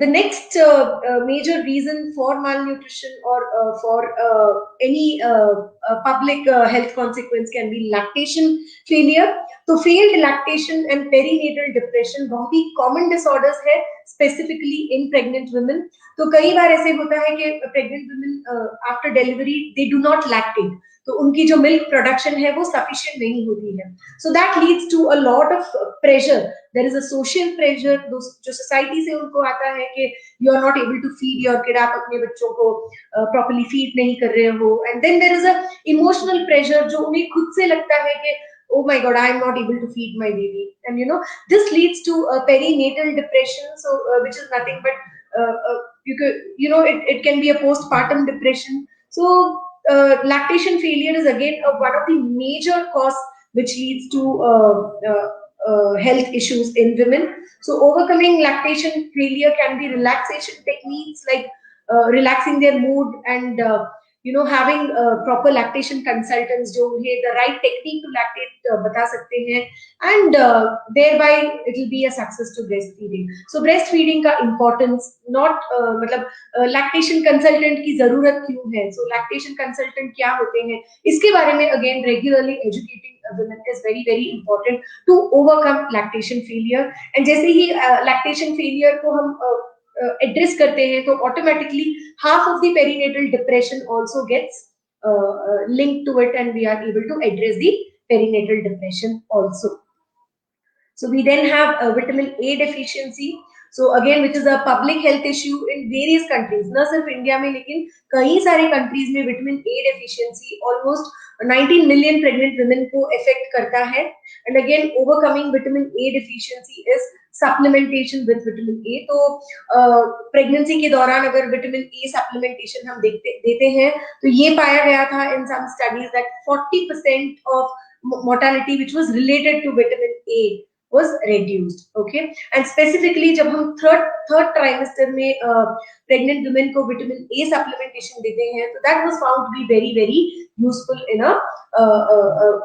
S10: the next major reason for malnutrition or for any public health consequence can be lactation failure. तो failed lactation and perinatal depression बहुत ही common disorders है, specifically in pregnant women. तो कई बार ऐसे होता है कि pregnant women after delivery they do not lactate, तो उनकी जो मिल्क प्रोडक्शन है वो सफिशिएंट नहीं होती है. So that leads to a lot of pressure. There is a social pressure जो सोसाइटी से उनको आता है कि you are not able to feed your kid, आप अपने बच्चों को प्रॉपर्ली फीड नहीं कर रहे हो. And then there is a emotional pressure जो उन्हें खुद से लगता है कि oh my god, I am not able to feed my baby, and this leads to a perinatal depression, so which is nothing but it can be a postpartum depression. So lactation failure is again one of the major cause which leads to health issues in women. So overcoming lactation failure can be relaxation techniques like relaxing their mood and having proper lactation consultants जो उन्हें the right technique to lactate बता सकते हैं, and thereby it will be a success to breastfeeding. So breastfeeding का importance not मतलब lactation consultant की जरूरत क्यों है, so lactation consultant क्या होते हैं, इसके बारे में again regularly educating women is very very important to overcome lactation failure. And जैसे ही lactation failure को हम एड्रेस करते हैं तो automatically half of the perinatal depression also gets linked to it, and we are able to address the perinatal depression also. So we then have vitamin A deficiency, so again which is a public health issue in various countries, ना सिर्फ India में लेकिन कई सारे countries में vitamin A deficiency almost 19 million pregnant women को affect करता है. And again overcoming vitamin A deficiency is supplementation with vitamin A. तो प्रेगनेंसी के दौरान अगर विटामिन ए सप्लीमेंटेशन हम देते हैं तो ये पाया गया था in some studies that 40% of mortality which was related to vitamin A was reduced. Okay, and specifically जब हम third trimester में pregnant women को vitamin A supplementation देते हैं, तो that was found to be very useful in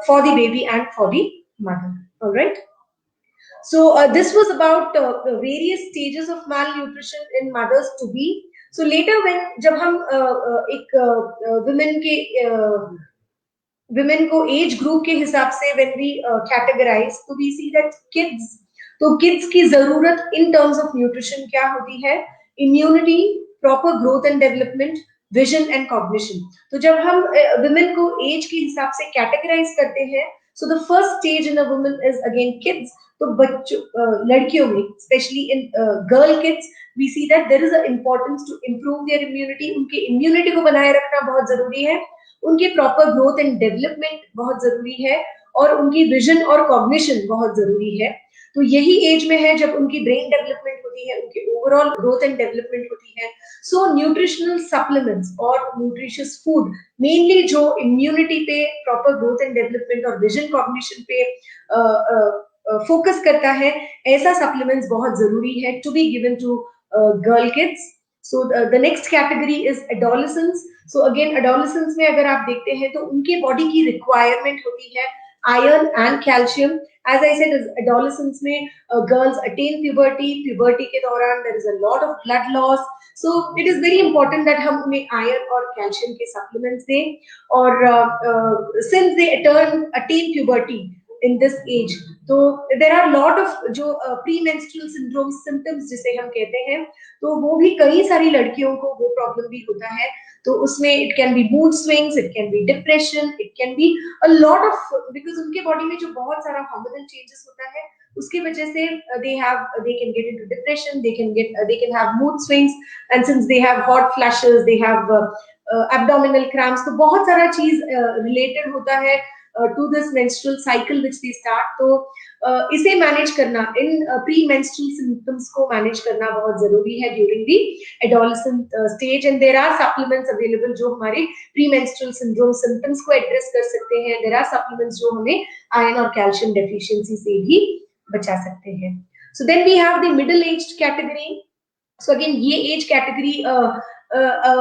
S10: for the baby and for the mother. All right. So this was about various stages of malnutrition in mothers to be. So later when जब हम women को age group के हिसाब से when we categorize, तो we see that kids की जरूरत in terms of nutrition क्या होती है? Immunity, proper growth and development, vision and cognition. तो जब हम women को age के हिसाब से categorize करते हैं, so the first stage in a woman is again kids. तो बच्चों लड़कियों में especially in girl kids we see that there is an importance to improve their immunity. उनके immunity को बनाए रखना बहुत जरूरी है, उनके प्रॉपर ग्रोथ एंड डेवलपमेंट बहुत जरूरी है, और उनकी विजन और कॉग्निशन बहुत जरूरी है. तो यही एज में है जब उनकी ब्रेन डेवलपमेंट होती है, उनकी ओवरऑल ग्रोथ एंड डेवलपमेंट होती है. सो न्यूट्रिशनल सप्लीमेंट्स और न्यूट्रिशियस फूड मेनली जो इम्यूनिटी पे, प्रॉपर ग्रोथ एंड डेवलपमेंट और विजन कॉग्निशन पे फोकस करता है, ऐसा सप्लीमेंट्स बहुत जरूरी है to be given to girl kids. So the next category is adolescents. So again adolescents में अगर आप देखते हैं तो उनके बॉडी की रिक्वायरमेंट होती है iron and calcium. As I said, adolescents में girls attain puberty. Puberty के दौरान there is a lot of blood loss. So it is very important that हम उन्हें आयरन और कैल्शियम के supplements दें. और since they attain puberty in this age, तो there are lot of जो premenstrual syndrome symptoms जिसे हम कहते हैं, तो वो भी कई सारी लड़कियों को वो प्रॉब्लम भी होता है. तो उसमें it can be mood swings, it can be depression, it can be a lot of, because उनके बॉडी में जो बहुत सारा hormonal changes होता है, उसकी वजह से they can get into depression, they can have mood swings, and since they have hot flashes, they have abdominal cramps, तो बहुत सारा चीज related होता है to this menstrual cycle which they start. तो इसे मैनेज करना, इन प्री-मेंस्ट्रुअल सिम्टम्स को मैनेज करना बहुत जरूरी है during the adolescent stage. And there are supplements available जो हमारे प्री-मेंस्ट्रुअल सिंड्रोम सिम्टम्स को एड्रेस कर सकते हैं. देयर आर सप्लीमेंट्स जो हमें आयरन और कैल्शियम डेफिशिएंसी से भी बचा सकते हैं. So then we have the middle aged category. So again ये एज कैटेगरी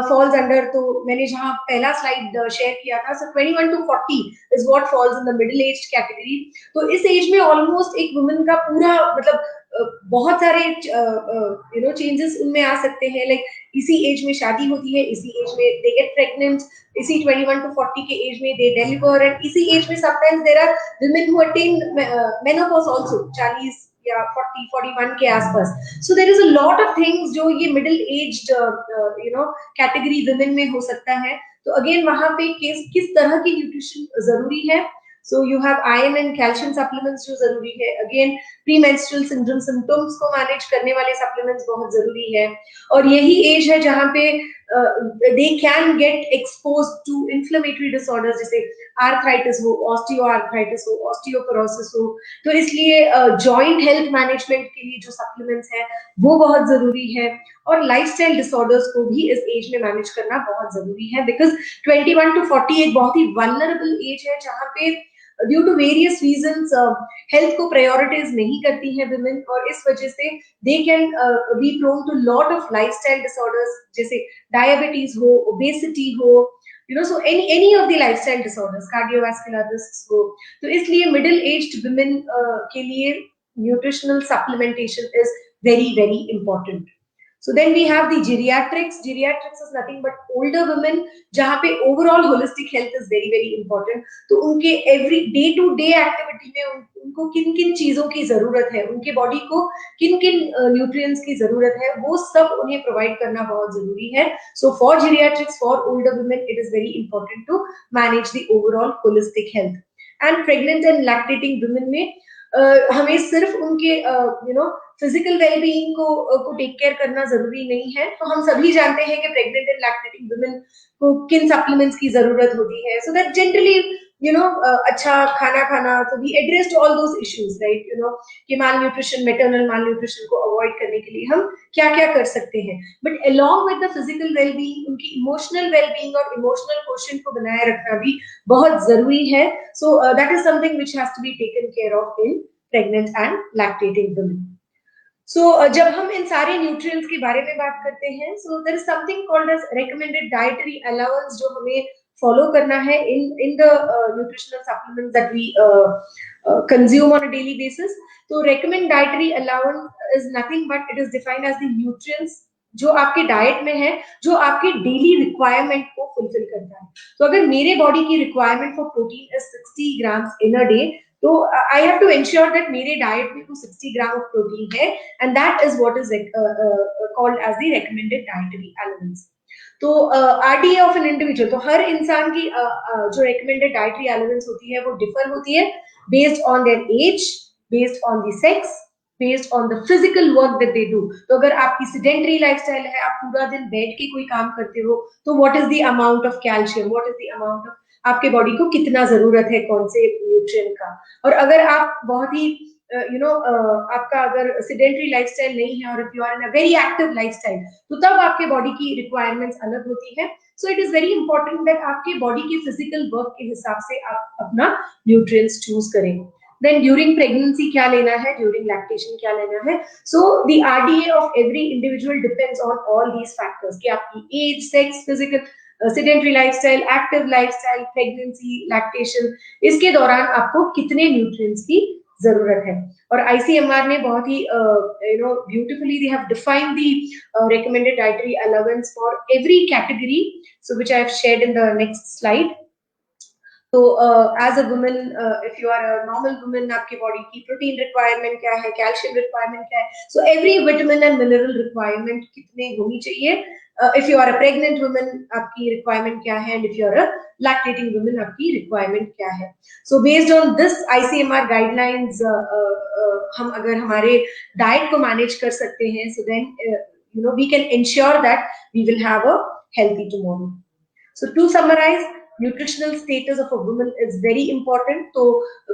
S10: falls under, तो मैंने जहाँ पहला स्लाइड शेयर किया था, so 21 to 40 is what falls in the middle aged category. तो इस एज में ऑलमोस्ट एक वुमन का पूरा मतलब बहुत सारे चेंजेस उनमें आ सकते हैं. लाइक इसी एज में शादी होती है, इसी एज में they get pregnant, इसी 21 to 40 के एज में they deliver, and इसी एज में sometimes there are women who attain menopause also, 40 या 40-41 के आसपास. So there is a lot of things जो ये middle aged कैटेगरी women में हो सकता है. तो अगेन वहां पे किस तरह की न्यूट्रिशन जरूरी है. So you have iron and calcium supplements जो जरूरी है. Again premenstrual syndrome symptoms को मैनेज करने वाले supplements बहुत जरूरी है. और यही एज है जहाँ पे they can get exposed to inflammatory disorders जैसे arthritis हो, osteoarthritis हो, osteoporosis हो. तो इसलिए joint health management के लिए जो supplements है वो बहुत जरूरी है. और lifestyle disorders को भी इस एज में मैनेज करना बहुत जरूरी है, because 21 to 40 एक बहुत ही vulnerable एज है जहाँ पे due to various reasons health को प्रायोरिटाइज नहीं करती है women, और इस वजह से they can be prone to lot of lifestyle disorders जैसे डायबिटीज हो, ओबेसिटी हो, so any of the lifestyle disorders, cardiovascular risks हो. तो इसलिए middle aged women के लिए nutritional supplementation is very important. So then we have the geriatrics. Geriatrics is nothing but older women जहाँ पे overall holistic health is very important. तो उनके every day to day activity में उनको किन किन चीजों की जरूरत है, उनके बॉडी को किन किन nutrients की जरूरत है, वो सब उन्हें provide करना बहुत जरूरी है. So for geriatrics, for older women, it is very important to manage the overall holistic health. And pregnant and lactating women में हमें सिर्फ उनके फिजिकल वेलबीइंग को टेक केयर करना जरूरी नहीं है. तो हम सभी जानते हैं कि प्रेग्नेंट एंड लैक्टेटिंग वुमेन को किन सप्लीमेंट्स की जरूरत होती है. सो दैट जनरली अच्छा खाना खाना, तो we addressed all those issues, right? कि malnutrition, maternal malnutrition को avoid करने के लिए हम क्या क्या कर सकते हैं, but along with the physical well-being, उनकी emotional well-being और emotional quotient को बनाए रखना भी बहुत जरूरी है. So that is something which has to be taken care of in pregnant and lactating women. So जब हम इन सारे न्यूट्रिएंट्स के बारे में बात करते हैं, so there is something called as recommended dietary allowance जो हमें फॉलो करना है in the nutritional supplements that we consume on a daily basis. तो recommended dietary allowance is nothing but it is defined as the nutrients जो आपके diet में है, जो आपके डेली रिक्वायरमेंट को फुलफिल करता है. तो अगर मेरे बॉडी की requirement for protein is 60 grams in a day, तो I have to ensure that मेरे डाइट में 60 ग्राम ऑफ प्रोटीन है, and that is what is called as the recommended dietary elements. तो आरडीए ऑफ एन इंडिविजुअल, तो हर इंसान की जो रिकमेंडेड डाइटरी एलिमेंट्स होती है वो डिफर होती है based on their age, based on the sex, based on the physical work that they do. तो अगर आपकी sedentary lifestyle है, आप पूरा दिन बैठ के कोई काम करते हो, तो what is the amount of calcium, what is the amount of आपके बॉडी को कितना जरूरत है कौन से न्यूट्रिएंट का. और अगर आप बहुत ही आपका अगर sedentary lifestyle नहीं है और if you are in a very active lifestyle, तो तब आपके बॉडी की requirements अलग होती है. So it is very important that आपके बॉडी के physical work के हिसाब से आप अपना nutrients choose करें. Then during pregnancy क्या लेना है, during lactation क्या लेना है. So the RDA of every individual depends on all these factors कि आपकी age, sex, physical, sedentary lifestyle, active lifestyle, pregnancy, lactation, इसके दौरान आपको कितने nutrients की जरूरत है. और ICMR ने बहुत ही beautifully they have defined the recommended dietary allowance for every category, so which I have shared in the next slide. तो as a woman, if you are a normal woman, आपके body की protein requirement क्या है, calcium requirement क्या है, so every vitamin and mineral requirement कितने होनी चाहिए. If you are a pregnant woman, आपकी रिक्वायरमेंट क्या है, and if you are a lactating woman, आपकी रिक्वायरमेंट क्या है. So based on this ICMR guidelines, हम अगर हमारे डाइट को मैनेज कर सकते हैं, so then we can ensure that we will have a healthy tomorrow. So to summarize, nutritional status of a woman is very important. तो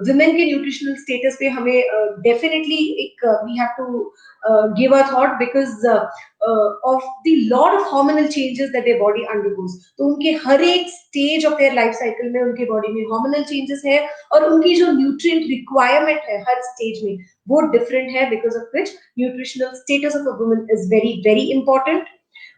S10: women के nutritional status पे हमें डेफिनेटली एक we have to give a thought because of the lot of hormonal changes that their body undergoes. तो उनके हर एक stage of their life cycle में उनके बॉडी में हार्मोनल चेंजेस है और उनकी जो न्यूट्रिएंट रिक्वायरमेंट है हर स्टेज में वो डिफरेंट है, because of which nutritional status of a woman is very very important.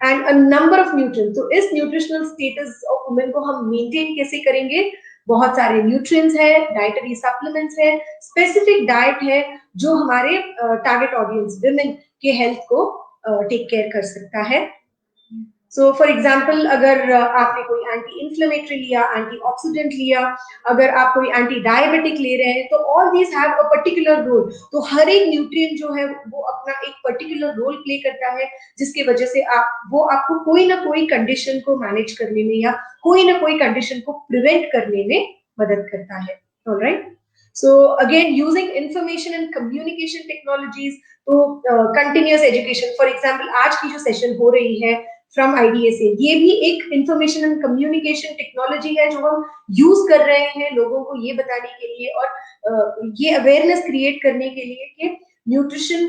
S10: And a number of nutrients. तो इस न्यूट्रिशनल स्टेटस ऑफ वुमेन को हम मेंटेन कैसे करेंगे? बहुत सारे न्यूट्रिएंट्स है, डाइटरी सप्लीमेंट्स है, स्पेसिफिक डाइट है जो हमारे टारगेट ऑडियंस वुमेन के हेल्थ को टेक केयर कर सकता है. सो फॉर एग्जाम्पल, अगर आपने कोई एंटी इन्फ्लेमेटरी लिया, एंटी ऑक्सीडेंट लिया, अगर आप कोई एंटी डायबिटिक ले रहे हैं, तो all these have a particular role. तो हर एक न्यूट्रिएंट जो है वो अपना एक पर्टिकुलर रोल प्ले करता है, जिसकी वजह से वो आपको कोई ना कोई कंडीशन को मैनेज करने में या कोई ना कोई कंडीशन को प्रिवेंट करने में मदद करता है. Alright. So again, using information and communication technologies, तो continuous education, for example, आज की जो सेशन हो रही है फ्रॉम IDSA, ये भी एक इंफॉर्मेशन एंड कम्युनिकेशन टेक्नोलॉजी है जो हम यूज कर रहे हैं लोगों को ये बताने के लिए और ये अवेयरनेस क्रिएट करने के लिए कि न्यूट्रिशन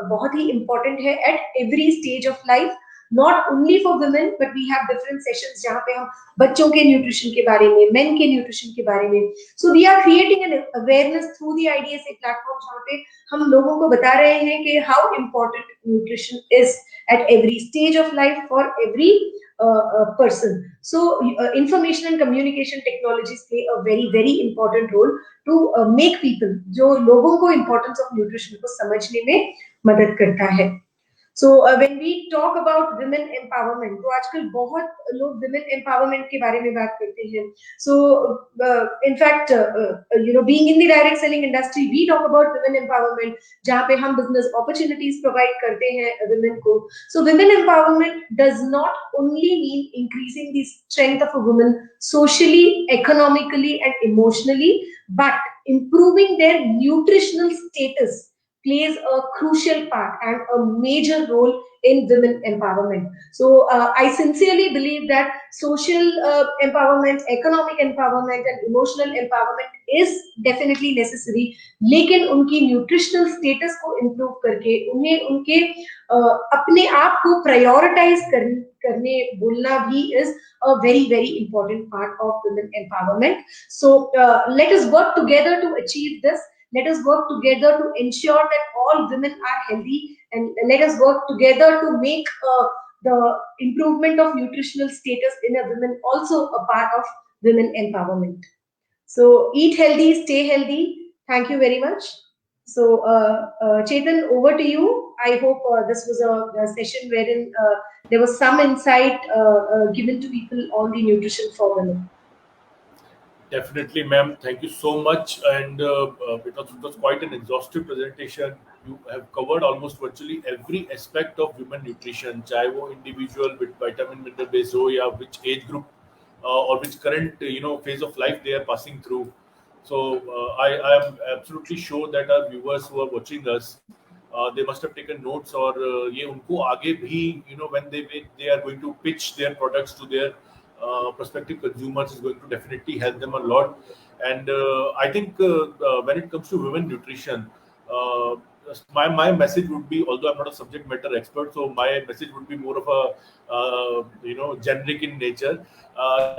S10: बहुत ही इंपॉर्टेंट है at every stage of life, not only for women, but we have different sessions जहाँ पे हम बच्चों के न्यूट्रिशन के बारे में, मेन के न्यूट्रिशन के बारे में. So we are creating an awareness through the IDSA platform, जहाँ पे हम लोगों को बता रहे हैं कि how important nutrition is at every stage of life for every person. So information and communication technologies play a very very important role to make people, जो लोगों को importance of nutrition को समझने में मदद करता है. So when we talk about women empowerment, तो आजकल बहुत लोग women empowerment के बारे में बात करते हैं. So in fact, being in the direct selling industry, we talk about women empowerment, जहाँ पे हम business opportunities provide करते हैं women को. So women empowerment does not only mean increasing the strength of a woman socially, economically, and emotionally, but improving their nutritional status plays a crucial part and a major role in women empowerment. So I sincerely believe that social empowerment, economic empowerment and emotional empowerment is definitely necessary. लेकिन उनकी nutritional status को improve करके उन्हें उनके अपने आप को prioritise करने बोलना भी is a very, very important part of women empowerment. So let us work together to achieve this. Let us work together to ensure that all women are healthy, and let us work together to make the improvement of nutritional status in a woman also a part of women empowerment. So eat healthy, stay healthy. Thank you very much. So Chetan, over to you. I hope this was a session wherein there was some insight given to people on the nutrition for women.
S9: Definitely, ma'am. Thank you so much. And it was quite an exhaustive presentation. You have covered almost virtually every aspect of women nutrition, चाहे वो individual with vitamin mineral based हो या which age group or which current phase of life they are passing through. So I am absolutely sure that our viewers who are watching us, they must have taken notes, और ये उनको आगे भी when they are going to pitch their products to their prospective consumers is going to definitely help them a lot. And I think when it comes to women nutrition, my message would be, although I'm not a subject matter expert, so my message would be more of a generic in nature.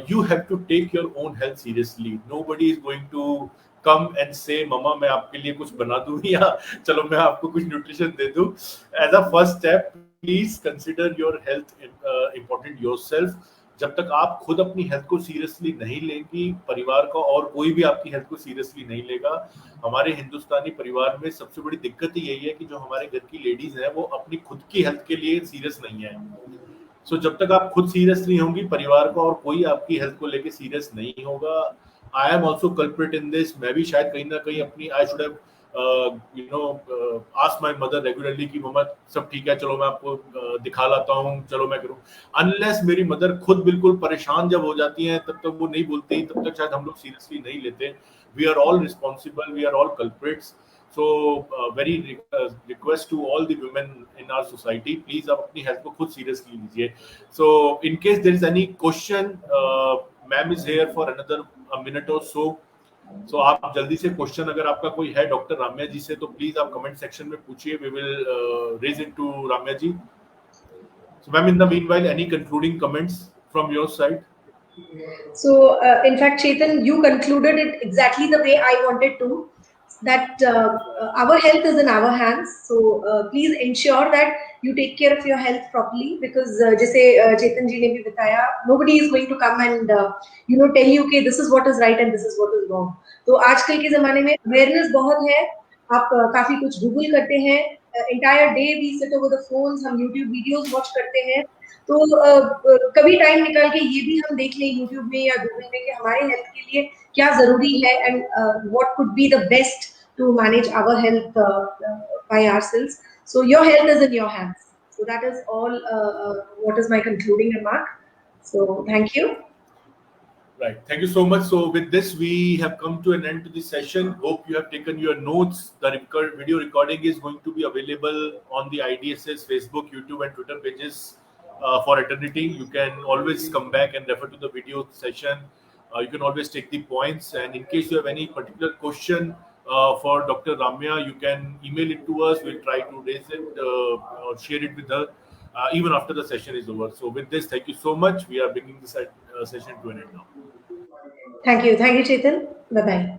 S9: You have to take your own health seriously. Nobody is going to come and say, "Mama, मैं आपके लिए कुछ बना दूँ या चलो मैं आपको कुछ nutrition दे दूँ." As a first step, please consider your health important yourself. जब तक आप खुद अपनी हेल्थ को सीरियसली नहीं लेंगी, परिवार का और कोई भी आपकी हेल्थ को सीरियसली नहीं लेगा. हमारे हिंदुस्तानी परिवार में सबसे बड़ी दिक्कत ही यही है कि जो हमारे घर की लेडीज हैं वो अपनी खुद की हेल्थ के लिए सीरियस नहीं है. सो जब तक आप खुद सीरियस नहीं होंगी, परिवार का और कोई आपकी हेल्थ को लेके सीरियस नहीं होगा. I am also culprit in this. मैं भी शायद कहीं ना कहीं अपनी I should have ask my mother regularly कि मम्मा सब ठीक है, चलो मैं आपको दिखा लाता हूँ, चलो मैं करूँ. Unless मेरी मदर खुद बिल्कुल परेशान जब हो जाती हैं, तब तक वो नहीं बोलती, तब तक शायद हम लोग सीरियसली नहीं लेते. We are all responsible, we are all culprits. So very request to all the women in our society, please आप अपनी हेल्थ को खुद सीरियसली लीजिए. So in case there is any question, ma'am is here for another minute or so. So आप जल्दी से question अगर आपका कोई है डॉक्टर राम्या जी से, तो प्लीज आप कमेंट सेक्शन में पूछिए. We will raise it to Ramya ji. So ma'am, in the meanwhile, any concluding comments from your side?
S10: So in fact, Chetan, you concluded it exactly the way I wanted to, that our health is in our hands. So please ensure that you take care of your health properly, because जैसे Chetan जी ने भी बताया, nobody is going to come and tell you कि this is what is right and this is what is wrong. तो आजकल के जमाने में awareness बहुत है. आप काफी कुछ गूगल करते हैं, entire day we sit over the phones, हम YouTube videos watch करते हैं. तो कभी टाइम निकाल के ये भी हम देख लें YouTube में या गूगल में कि हमारे हेल्थ के लिए क्या जरूरी है, and what could be the best to manage our health by ourselves. So your health is in your hands. So that is all what is my concluding remark. So thank you.
S9: Right. Thank you so much. So with this, we have come to an end to this session. Hope you have taken your notes. The video recording is going to be available on the IDSS Facebook, YouTube and Twitter pages for eternity. You can always come back and refer to the video session. You can always take the points. And in case you have any particular question for Dr. Ramya, you can email it to us. We'll try to raise it or share it with her even after the session is over. So with this, thank you so much. We are bringing this session to an end now.
S10: Thank you. Thank you, Chetan. Bye-bye.